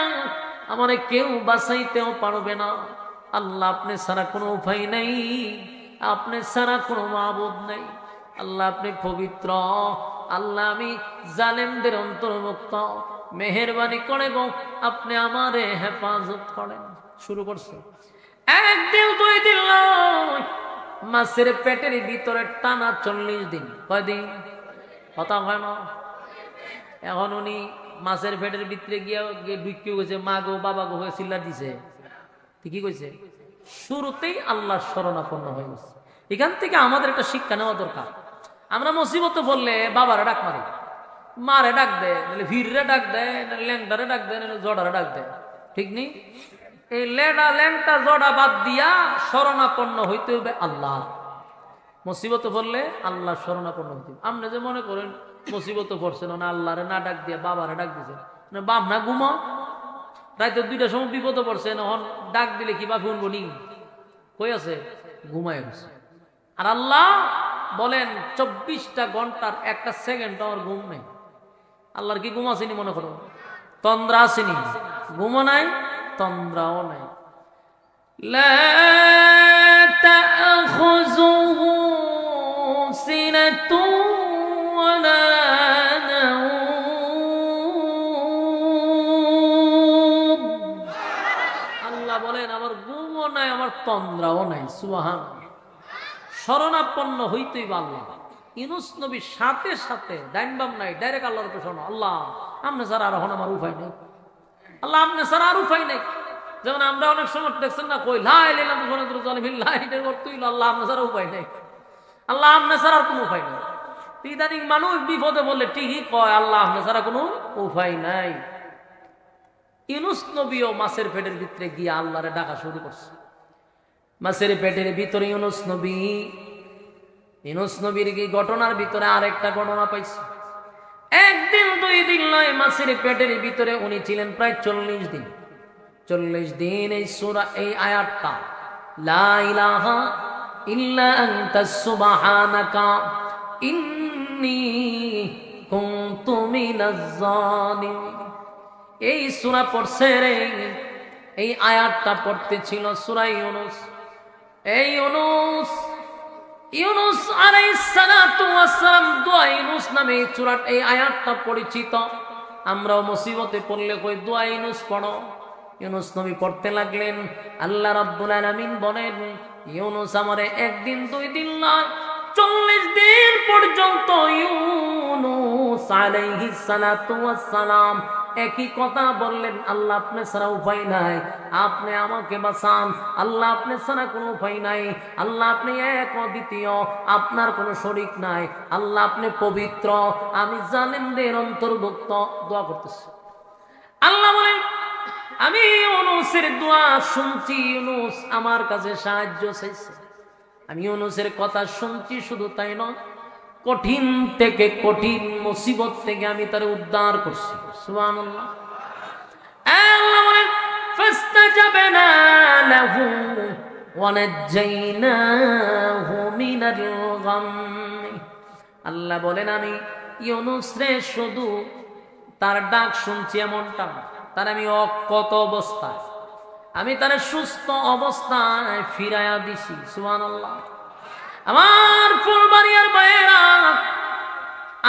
আমারে কেউ বাঁচাইতেও পারবে না। আল্লাহ আপনি ছাড়া কোনো উপায় নাই, আপনি ছাড়া কোনো মাবুদ নাই। আল্লাহ আপনি পবিত্র, আল্লাহ আমি জালেমদের অন্তর্ভুক্ত, মেহেরবানি করে গো আপনি আমারে হেফাজত করেন। শুরু করছে। একদিন দুই দিন নয়, মাছের পেটের ভিতরে টানা 40 দিন। কয়দিন? কথা হয় না। এখন উনি মাছের পেটের ভিতরে গিয়ে ঢুকিয়ে গেছে, মা গো বাবা গো হয়ে চিল্লা দিছে। কি কইছে? শুরুতেই আল্লাহর শরণাপন্ন হয়ে গেছে। এখান থেকে আমাদের একটা শিক্ষা নেওয়া দরকার। আমরা মুসিবতে পড়লে বাবারে ডাক মারি, মারে ডাক দেয়, নাহলে ভিড়রে ডাক দেয়, নাহলে ল্যাংটারে ডাক দেয়, নাহলে জড়ারে ডাক দেয়, ঠিক নেই? এই লেডা ল্যাংটা জড়া বাদ দিয়া শরণাপন্ন হইতে হবে আল্লাহ। মুসিবতে পড়লে আল্লাহ শরণাপন্ন হইতে হবে। আপনি যে মনে করেন মুসিবতে পড়ছেন না, আল্লাহরে না ডাক দিয়া বাবারে ডাক দিয়েছেন, বাপ না ঘুমো, রাইতে 2টার সময় বিপদে পড়ছেন, এখন ডাক দিলে কি বা শুনবো নি? কই আছে? ঘুমায় গেছে। আর আল্লাহ বলেন 24টা ঘন্টার একটা সেকেন্ড আমার ঘুম নেই। আল্লাহর কি ঘুম আসেনি মনে করো? তন্দ্রা আসেনি? ঘুমও নাই, তন্দ্রাও নাই। লা তাখুযুহু সিনাতুন ওয়ালা নাওম। আল্লাহ বলেন আমার ঘুমও নাই, আমার তন্দ্রাও নাই। সুবহানাল্লাহ। শরণাপন্ন হইতেই আল্লাহ। ইউনুস নবীর সাথে সাথে ডাইন বাম নাই, ডাইরেক্ট আল্লাহর উপর শোনো, আল্লাহ আপনি ছাড়া আর এখন আমার উপায় নেই, আল্লাহ আপনি ছাড়া আর উপায় নেই। যেমন আমরা অনেক সময় দেখছেন না, কই লাই লাইলাম আল্লাহ আপনি ছাড়া উপায় নেই, আল্লাহ আপনি ছাড়া আর কোনো উপায় নেই। ইদানিং মানুষ বিপদে বললে ঠিকই কয় আল্লাহ আপনি ছাড়া কোনো উপায় নাই। ইউনুস নবীও মাছের পেটের ভিতরে গিয়ে আল্লাহরে ডাকা শুরু করছে। মাছের পেটের ভিতরে ইউনুস নবীর কি ঘটনার ভিতরে আরেকটা ঘটনা পাইছে। একদিন 2 দিন নয়, মাছের পেটের ভিতরে উনি ছিলেন প্রায় 40 দিন। 40 দিন এই সূরা, এই আয়াতটা লা ইলাহা ইল্লা আনতা সুবহানাকা ইন্নী কুনতু মিনাজ জালিমিন, এই সূরা পড়ছে রে। এই আয়াতটা পড়তে ছিল সূরা ইউনুস। এই ইউনুস আলাইহিস সালাতু ওয়াস সালাম দোয়া ইউনুস নামে এই সূরা, এই আয়াতটা পরিচিত। আমরাও মুসিবতে পড়লে কই দোয়া ইউনুস পড়ো। ইউনুস নবী পড়তে লাগলেন। আল্লাহ রাব্বুল আলামিন বলেন, ইউনুস আমারে একদিন 2 দিন নয় 40 দিন পর্যন্ত ইউনুস আলাইহিস সালাতু ওয়াস সালাম একই কথা বললেন, আল্লাহ আপনি ছাড়া উপায় নাই, আপনি আমাকে বাঁচান, আল্লাহ আপনি ছাড়া কোনো উপায় নাই, আল্লাহ আপনি এক অদ্বিতীয়, আপনার কোনো শরীক নাই, আল্লাহ আপনি পবিত্র, আমি জালিমদের অন্তর্ভুক্ত। দোয়া করতেছি। আল্লাহ বলেন, আমি ইউনুসের দোয়া শুনছি, ইউনুস আমার কাছে সাহায্য চাইছে, আমি ইউনুসের কথা শুনছি। শুধু তাই নয়, কঠিন থেকে কঠিন মুসিবত থেকে আমি তার উদ্ধার করছি। সুবহানাল্লাহ। আল্লাহ বলেন, ফাস্তাজাবনা লাহু ওয়া নাজাইনাহু মিনাল গাম। আল্লাহ বলেন, আমি ইউনুস রে শুধু তার ডাক শুনছি এমনটা, তার আমি অক্ষত অবস্থায়, আমি তার সুস্থ অবস্থায় ফিরাইয়া দিছি। সুবহানাল্লাহ। আমার ফুলবাড়িয়ার ভাইয়েরা,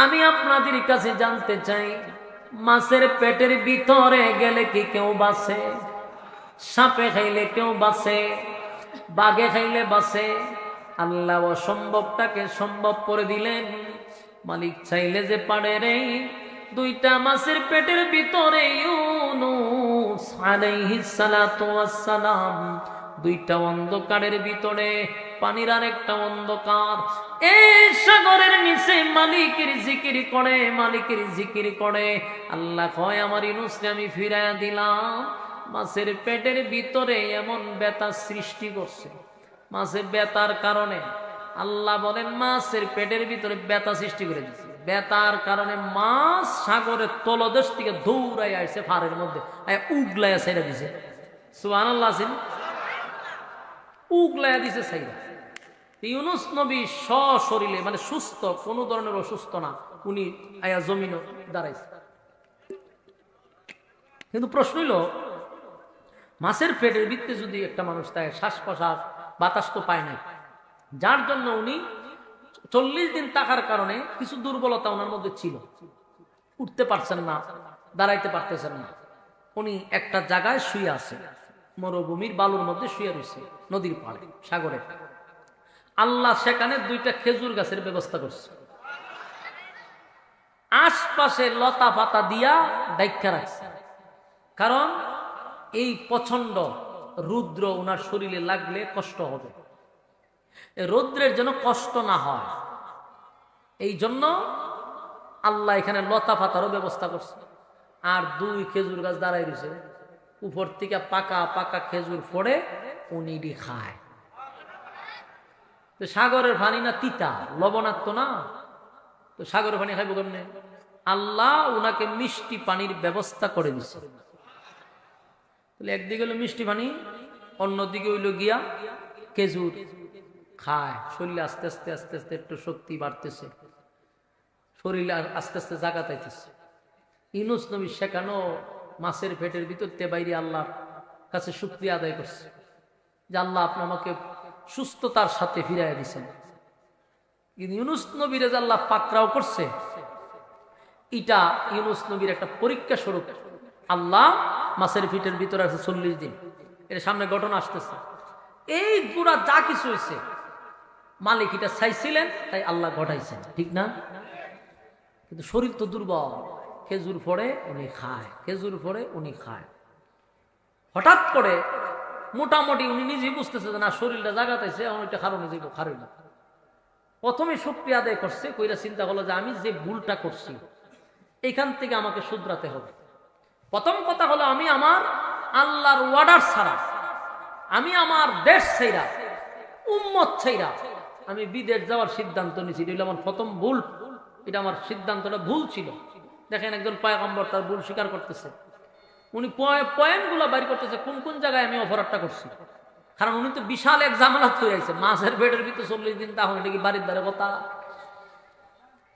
আমি আপনাদের কাছে জানতে চাই, মাছের পেটের ভিতরে গেলে কি কেউ বাঁচে? সাপে খাইলে কেউ বাঁচে? বাঘে খাইলে বাঁচে? আল্লাহ অসম্ভবটাকে সম্ভব করে দিলেন। মালিক চাইলে যে পারে রে, 2টা মাছের পেটের ভিতরে ইউনুস আলাইহিস সালাতু ওয়াস সালাম, 2টা অন্ধকারের ভিতরে, পানির আরেকটা অন্ধকার, এই সাগরের নিচে মালিকের জিকির করে, মালিকের জিকির করে। আল্লাহ কয়, আমার ইউনুসকে আমি ফিরাইয়া দিলাম। মাছের পেটের ভিতরে এমন ব্যথা সৃষ্টি করছে, মাছের ব্যথার কারণে আল্লাহ বলেন, মাছের পেটের ভিতরে ব্যথা সৃষ্টি করে দিচ্ছে। ব্যথার কারণে মাছ সাগরের তলদেশ থেকে দৌড়াই আসছে, ফারের মধ্যে উগলাইয়া ছেড়ে দিছে। সুবহানাল্লাহ। উগলাইয়া দিছে সাইরা। ইউনুস নবী সশরীরে, মানে সুস্থ, কোনো ধরনের অসুস্থ না, উনি আয়া জমিনও দাঁড়াইছে। কিন্তু প্রশ্ন হইল, মাছের পেটের ভিতরে যদি একটা মানুষ থাকে, শ্বাস প্রশ্বাস বাতাস তো পায় নাই, যার জন্য উনি 40 দিন থাকার কারণে কিছু দুর্বলতা ওনার মধ্যে ছিল, উঠতে পারছেন না, দাঁড়াইতে পারতেছেন না। উনি একটা জায়গায় শুয়ে আছে, মরুভূমির বালুর মধ্যে শুয়ে রয়েছে, নদীর পাড়ে, সাগরে। আল্লাহ সেখানে 2টা খেজুর গাছের ব্যবস্থা করছে, আশপাশে লতা পাতা দিয়া ডাইকা রাখছে, কারণ এই প্রচন্ড রুদ্র ওনার শরীরে লাগলে কষ্ট হবে, রৌদ্রের জন্য কষ্ট না হয়, এই জন্য আল্লাহ এখানে লতা পাতারও ব্যবস্থা করছে। আর 2 খেজুর গাছ দাঁড়াই রয়েছে, উপর থেকে পাকা পাকা খেজুর ফোড়ে উনি খায়। তো সাগরের পানি না তিতা, লবণাক্ত না, তো সাগরের পানি খাইব কেমনে? আল্লাহ উনাকে মিষ্টি পানির ব্যবস্থা করে দিচ্ছে। তাহলে একদিকে হলো মিষ্টি পানি, অন্যদিকে হইল গিয়া খেজুর খায়। শরীরে আস্তে আস্তে আস্তে আস্তে একটু শক্তি বাড়তেছে, শরীরে আস্তে আস্তে জাগা পাইতেছে। ইউনুস নবী সেখানেও মাছের পেটের ভিতর তে বাইরে আল্লাহর কাছে শুকরিয়া আদায় করছে যে আল্লাহ আপনি আমাকে সুস্থতার সাথে ফিরাইয়া দিচ্ছেন। কিন্তু ইউনুস নবীর যে আল্লাহ পাকড়াও করছে, এটা ইউনুস নবীর একটা পরীক্ষা স্বরূপ। আল্লাহ মাছের পেটের ভিতরে আছে 40 দিন, এর সামনে ঘটনা আসতেছে। এই পুরা যা কিছু হয়েছে, মালিক এটা চাইছিলেন, তাই আল্লাহ ঘটাইছেন, ঠিক না? কিন্তু শরীর তো দুর্বল, খেজুর ফড়ে উনি খায়, খেজুর ফড়ে উনি খায়। হঠাৎ করে মোটামুটি উনি নিজেই বুঝতেছে যে না, শরীরটা জাগাতাইছে, এখন ওইটা খারো নিজে খারো না। প্রথমে শুকরিয়া আদায় করছে, কইরা চিন্তা করলো যে আমি যে ভুলটা করছি এখান থেকে আমাকে শুধরাতে হবে। প্রথম কথা হলো, আমি আমার আল্লাহর ওয়ার্ডার ছাড়া, আমি আমার দেশ ছাইরা, উম্মত ছাইরা আমি বিদেশ যাওয়ার সিদ্ধান্ত নিয়েছি। এটা হলো আমার প্রথম ভুল, এটা আমার সিদ্ধান্তটা ভুল ছিল। দেখেন একজন পয়গম্বর তার ভুল স্বীকার করতেছে, উনি পয়েন্টগুলো বাইর করতেছে কোন কোন জায়গায় আমি অপরাধটা করছি। কারণ উনি তো বিশাল এক জামালাত হয়ে আছে, মাছের পেটের ভিতরে 40 দিন, তখন এটা কি বাড়ির দ্বারে কথা।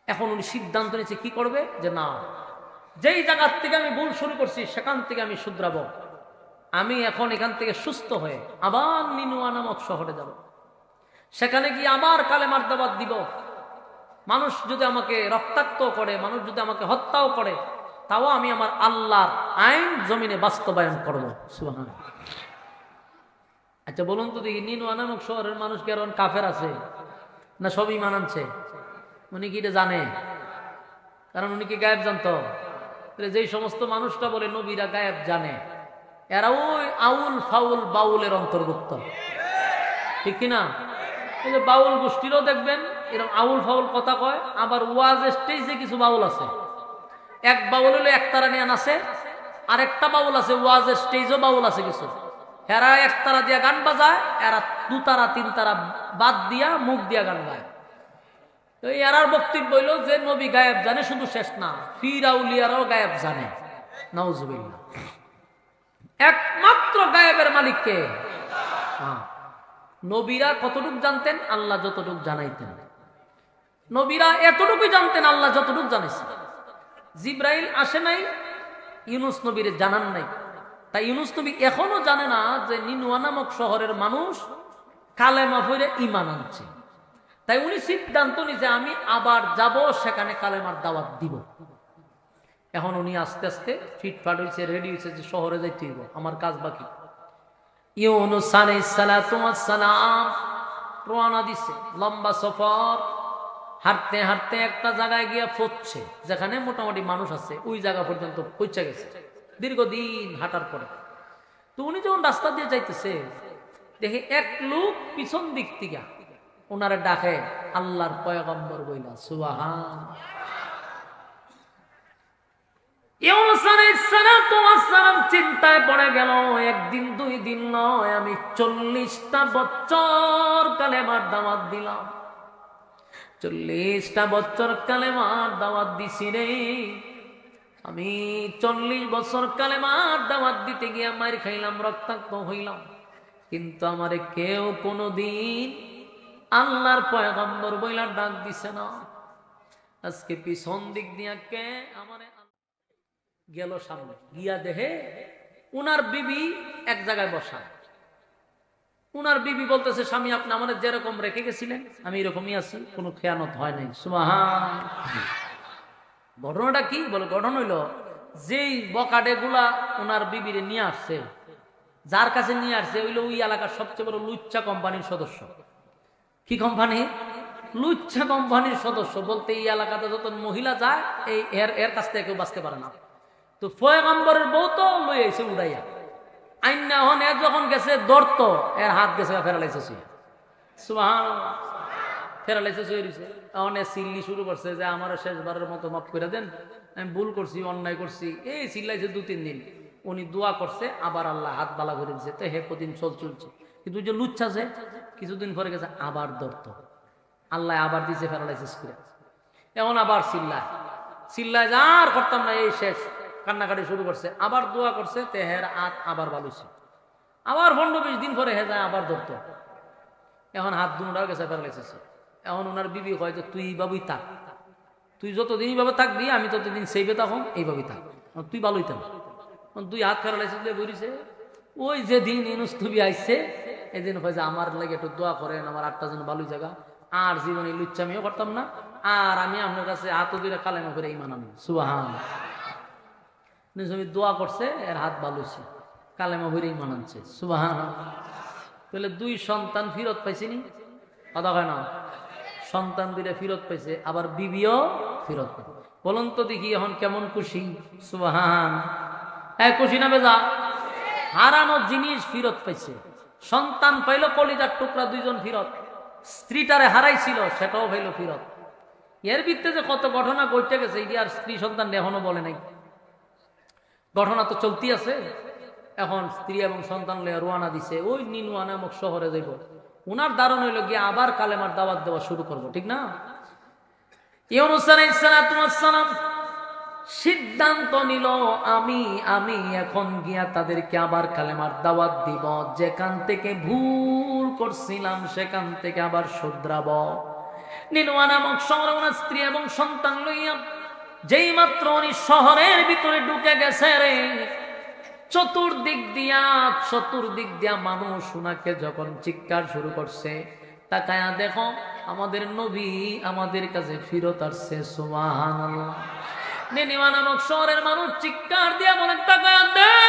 এখন উনি সিদ্ধান্ত নিয়েছে কি করবে, যে না, যেই জায়গার থেকে আমি ভুল শুরু করছি সেখান থেকে আমি শুধরাবো। আমি এখন এখান থেকে সুস্থ হয়ে আবার নিনুয়া নামক শহরে যাব, সেখানে গিয়ে আবার কালেমার দাওয়াত দিব। মানুষ যদি আমাকে রক্তাক্ত করে, মানুষ যদি আমাকে হত্যাও করে, তাও আমি আমার আল্লাহর আইন জমিনে বাস্তবায়ন করবো। সুবহানাল্লাহ। আচ্ছা বলুন তো দেখি, নিনুয়া নামক শহরের মানুষ কি আর কাফের আছে না সবই মানানছে? উনি কি এটা জানে? কারণ উনি কি গায়েব জানতো? যেই সমস্ত মানুষটা বলে নবীরা গায়েব জানে, এরা ওই আউল ফাউল বাউলের অন্তর্ভুক্ত, ঠিক কিনা? এই যে বাউল গোষ্ঠীরও দেখবেন এরকম আউল ফাউল কথা কয়। আবার ওয়াজ স্টেজে কিছু বাউল আছে, এক বাউল হলে একতারা নিয়ে আছে, আর একটা বাউল আছে ওয়াজ স্টেজও বাউল আছে কিছু, এরা একতারা দিয়া গান বাজায়, এরা দুতারা তিনতারা বাদ দিয়া মুখ দিয়া গান গায়। এরার বক্তব্য হইল যে নবী গায়েব জানে, শুধু শেষ না, ফিরাউলিয়ারাও গায়েব জানে। নাউজুবিল্লাহ। একমাত্র গায়েবের মালিককে। নবীরা কতটুক জানতেন? আল্লাহ যতটুক জানাইতেন। নবীরা এতটুকুই জানতেন, আল্লাহ যতটুক জানাইছেন। জিব্রাইল আসে নাই, ইউনুস নবীর জানান নাই। তাই ইউনুস নবী এখনো জানে না যে নিনুয়া নামক শহরের মানুষ কালেমা পড়ে ঈমান আনছে। তাই উনি সিদ্ধান্ত নিয়েছে আমি আবার যাব, সেখানে কালেমার দাওয়াত দিব। এখন উনি আস্তে আস্তে ফিটফাট হয়েছে, রেডি হয়েছে যে শহরে যাইতে হইব, আমার কাজ বাকি। ইউনুস আলাইহিস সালাতু ওয়াস সালাম রওনা দিছে, লম্বা সফর। হাঁটতে হাঁটতে একটা জায়গায় গিয়া পৌঁছছে যেখানে মোটামুটি মানুষ আছে, ওই জায়গা পর্যন্ত পৌঁছে গেছে দীর্ঘদিন হাঁটার পরে। তো উনি যখন রাস্তা দিয়ে যাইতেছে, দেখে এক লোক পিছন দিক থেকে ওনারে ডাকে আল্লাহর পয়গম্বর বইলা। সুবহান। ইউনুস আলাইহিস সালাতু ওয়াস সালাম চিন্তায় পড়ে গেল, একদিন দুই দিন নয়, আমি 40টা বছর কালেমার দাওয়াত দিলাম, 40টা বছর কালেমার দাওয়াত দিছি রে। আমি 40 বছর কালেমার দাওয়াত দিতে গিয়ে মার খাইলাম, রক্তাক্ত হইলাম, কিন্তু আমারে কেউ কোনোদিন আল্লাহর পয়গম্বর বইলা ডাক দিছে না। আজকে পিছন দিক দিয়া কে আমারে গেল, সামনে গিয়া দেখে উনার বিবি এক জায়গায় বসা। উনার বিবি বলতেছে, স্বামী আপনি আমাদের যেরকম রেখে গেছিলেন আমি এরকমই আছি, কোনো খেয়ানত হয় নাই। সুবহান। ঘটনাটা কি বলে? ঘটনা হইল, যেই বকাডে গুলা ওনার বিবিরে নিয়ে আসছে, যার কাছে নিয়ে আসছে হইল ওই এলাকার সবচেয়ে বড় লুচ্চা কোম্পানির সদস্য। কি কোম্পানি? লুচ্চা কোম্পানির সদস্য। বলতে এই এলাকাতে যত মহিলা যায় এই এর কাছ থেকে কেউ বাঁচতে পারে না। তো পয়গম্বরের বউ তো লই আইছে উড়াইয়া, আইনা হন এর যখন গেছে দর্ত, এর হাত গেছে ফেরালাইছে শুয়ে। সুবহানাল্লাহ। ফেরালাইছে শুয়ে রয়েছে। এখন চিল্লি শুরু করছে যে আমার শেষবারের মতো মাফ করে দেন, আমি ভুল করছি, অন্যায় করছি। এই চিল্লাইছে 2-3 দিন। উনি দোয়া করছে, আবার আল্লাহ হাত বালা করে দিচ্ছে। তো হে কদিন চলছে, কিন্তু যে লুচ্ছা যে কিছুদিন পরে গেছে আবার দর্ত, আল্লাহ আবার দিছে ফেরালাইছে শুয়ে। এখন আবার চিল্লায় যা আর করতাম না, এই শেষ, কান্নাকাটি শুরু করছে। আবার দোয়া করছে, তেহের হাত আবার বালুছে। আবার 15-20 দিন পরে হে যায় আবার ধরতো। এখন হাত দুটাও গেছে ফেরালাইছে। এখন ওনার বিবি কয় যে তুই এইভাবেই থাক, তুই যতদিন এইভাবে থাকবি আমি ততদিন সেইবে তখন এইভাবেই থাক, তুই ভালোই থাক। 2 হাত ফেরালাইছে বলিছে। ওই যে দিন ইউনুস নবী আইছে এদিন কয় যে আমার লাগে একটু দোয়া করেন, আমার 8টা জন ভালোই জায়গা, আর জীবনে লুচ্চামিও করতাম না, আর আমি আপনার কাছে হাত দুইটা কালেমা করে ঈমান আনবো। সুবহান। দোয়া করছে, এর হাত বালুছে, কালেমা ভরে ঈমান আনছে। সুবহান। তাহলে 2 সন্তান ফিরত পাইছিনি। কথা হয় না? সন্তান দুইটা ফিরত পাইছে, আবার বিবিও ফিরত পাইছে। বলুন তো দেখি এখন কেমন খুশি? সুবহান। খুশি না বেজা? হারানো জিনিস ফিরত পাইছে, সন্তান পাইল কলিজার টুকরা, দুইজন ফিরত, স্ত্রীটারে হারাইছিল সেটাও পাইল ফিরত। এর ভিত্তিতে যে কত ঘটনা ঘটে গেছে এটি আর স্ত্রী সন্তান এখনো বলে নাই। ঘটনা তো চলতি আছে। এখন স্ত্রী এবং সন্তান লইয়া রোয়ানা দিছে, ওই নিনুয়া নামক শহরে যাইব। উনার দারুণ হইল গিয়ে আবার কালেমার দাওয়াত দেওয়া শুরু করব, ঠিক না? ইউনূস আলাইহিস সালাম সিদ্ধান্ত নিল, আমি এখন গিয়া তাদেরকে আবার কালেমার দাওয়াত দিব, যেখান থেকে ভুল করছিলাম সেখান থেকে আবার শুধরাব। নিনুয়া নামক শহরে ওনার স্ত্রী এবং সন্তান লইয়া যেই মাত্র উনি শহরের ভিতরে ঢুকে গেছে রে, চতুর্দিক দিয়া মানুষ উনাকে যখন চিৎকার শুরু করছে, তাকায়া দেখো আমাদের নবী আমাদের কাছে ফিরত আসছে। সুবহানাল্লাহ। নিনুয়া নামক শহরের মানুষ চিৎকার দিয়া বলে, তাকায়া দেখ,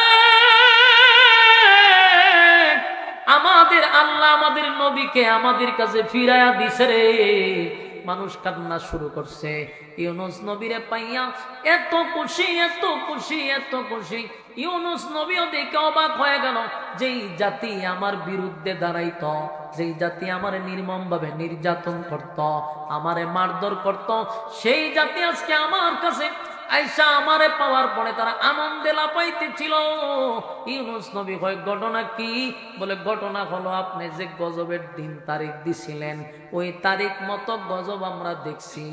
আমাদের আল্লাহ আমাদের নবীকে আমাদের কাছে ফিরাইয়া দিছে রে। মানুষ কান্না শুরু করছে। ইউনূস নবীরে পাইয়া এত খুশি, এত খুশি, এত খুশি। ইউনূস নবীও দেখে অবাক হয়ে গেল, যেই জাতি আমার বিরুদ্ধে দাঁড়াইত, যেই জাতি আমার নির্মম ভাবে নির্যাতন করত, আমারে মারধর করত, সেই জাতি আজকে আমার কাছে আইসা আমারে পাওয়ার পরে তারা আনন্দে লাপাইতেছিল। ইউনূস নবী কয়, ঘটনা কি? বলে, ঘটনা হলো আপনি যে গজবের দিন তারিখ দিছিলেন, ওই তারিখ মতো গজব আমরা দেখছি।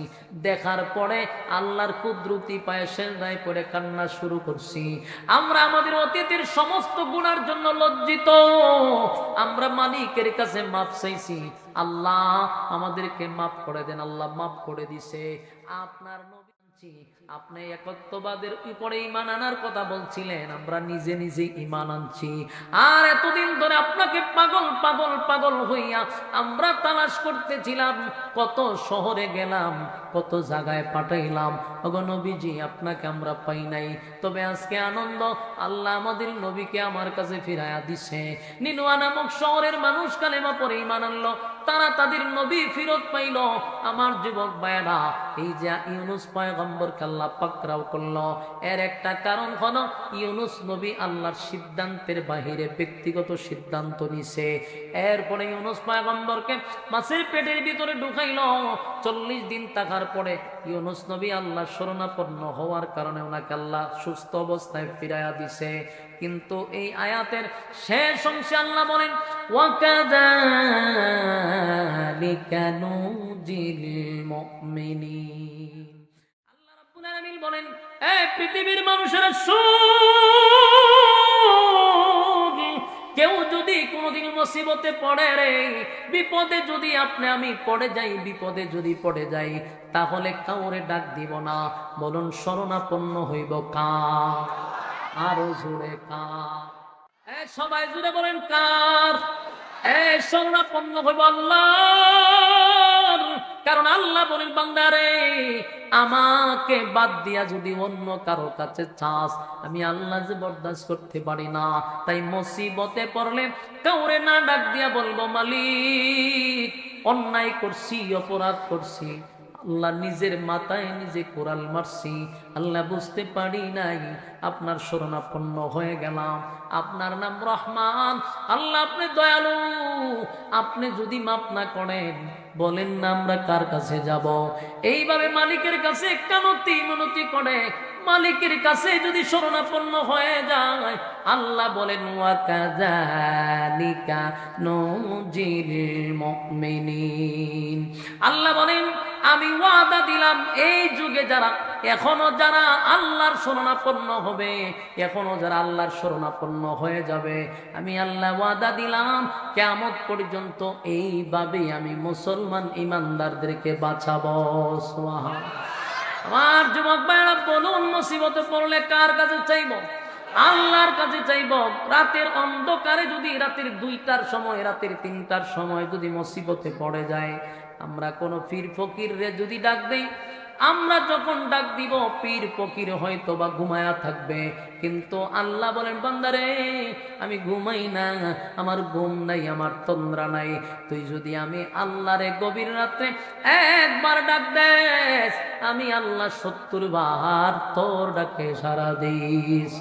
দেখার পরে আল্লাহর কুদরতি পায়ে সেজদায় পড়ে কান্না শুরু করছি। আমরা আমাদের অতীতের সমস্ত গুনার জন্য লজ্জিত। আমরা মালিকের কাছে মাপ চাইছি, আল্লাহ আমাদেরকে মাফ করে দেন। আল্লাহ মাফ করে দিছে। আপনার নবী, আপনি একত্ববাদের উপরে ঈমান আনার কথা বলছিলেন, আমরা নিজে নিজে ঈমান আনছি। আর এতদিন ধরে আপনাকে পাগল পাগল পাগল হইয়া আমরা তালাশ করতেছিলাম, কত শহরে গেলাম, কত জায়গায় পাঠাইলাম, ওগো নবীজি আপনাকে আমরা পাই নাই। তবে আজকে আনন্দ, আল্লাহ আমাদের নবীকে আমার কাছে ফিরাইয়া দিছে। নিনুয়া নামক শহরের মানুষ কালেমা পড়ে ঈমান আনলো, তারা তাদের নবী ফিরত পাইল। আমার যুবক ভাইয়েরা, এই যে ইউনূস পয়গম্বরকে আল্লাহ পাকড়াও করলো, এর একটা কারণ হলো ইউনূস নবী আল্লাহর সিদ্ধান্তের বাহিরে ব্যক্তিগত সিদ্ধান্ত নিছে। এরপরে ইউনূস পয়গম্বরকে মাছের পেটের ভিতরে ঢুকাইল। 40 দিন থাকার পরে ইউনূস নবী আল্লাহর শরণাপন্ন হওয়ার কারণে ওনাকে আল্লাহ সুস্থ অবস্থায় ফিরাইয়া দিছে। কিন্তু এই আয়াতের শেষ অংশে আল্লাহ বলেন, ওয়াকাযালিকা নুজিল মুমিনিন। আল্লাহ রাব্বুল আলামিন বলেন, এই পৃথিবীর মানুষেরা শুন, কেউ যদি কোনোদিন মুসিবতে পড়ে রে, বিপদে যদি আপনি আমি পড়ে যাই, বিপদে যদি পড়ে যাই, তাহলে কাউরে ডাক দিব না। বলুন শরণাপন্ন হইব কার? আরো জোরে কার? সবাই জুড়ে বলেন কার? শরণাপন্ন হইব আল্লাহর। কারণ আল্লাহ বলেন, বান্দারে আমাকে বাদ দিয়া যদি অন্য কারো কাছে চাস, আমি আল্লাহ যে বরদাস্ত করতে পারি না। তাই মুসিবতে পড়লে কাউরে না ডাক দিয়া বলবো, মালিক অন্যায় করছি, অপরাধ করছি, আল্লাহ নিজের মাথায় নিজে কোরাল মারছি, আল্লাহ বুঝতে পারি নাই, আপনার শরণাপন্ন হয়ে গেলাম। আপনার নাম রহমান, আল্লাহ আপনি দয়ালু, আপনি যদি মাফ না করেন বলেন না আমরা কার কাছে যাব? এইভাবে মালিকের কাছে কানতি মিনতি করে মালিকের কাছে যদি শরণাপন্ন হয়ে যায়, আল্লাহ বলেন, ওয়াকাযালিকা নুজিল মুমিনিন। আল্লাহ বলেন, আমি ওয়াদা দিলাম এই যুগে এখনো যারা আল্লাহর শরণাপন্ন হবে, এখনো যারা আল্লাহর শরণাপন্ন হয়ে যাবে, আমি আল্লাহ ওয়াদা দিলাম কিয়ামত পর্যন্ত এইভাবেই আমি মুসলমান ইমানদারদেরকে বাঁচাবো। সুবহানাল্লাহ। আমার যুবক ভাইরা বলুন, মুসিবতে পড়লে কার কাছে চাইব? আল্লাহর কাছে চাইব। রাতের অন্ধকারে যদি রাতের 2টার সময়, রাতের 3টার সময় যদি মুসিবতে পড়ে যায়, আমরা কোনো পীর ফকির রে যদি ডাক দেই, আমরা যখন ডাক দিব পীর ফকির হয়তো বা ঘুমায়া থাকবে, কিন্তু আল্লাহ বলেন বান্দারে আমি ঘুমাই না, আমার ঘুম নাই, আমার তন্দ্রা নাই। তুই যদি আমি আল্লাহরে গভীর রাত্রে একবার ডাক দেস, আমি আল্লাহ 70 বার তোর ডাকে সাড়া দিস।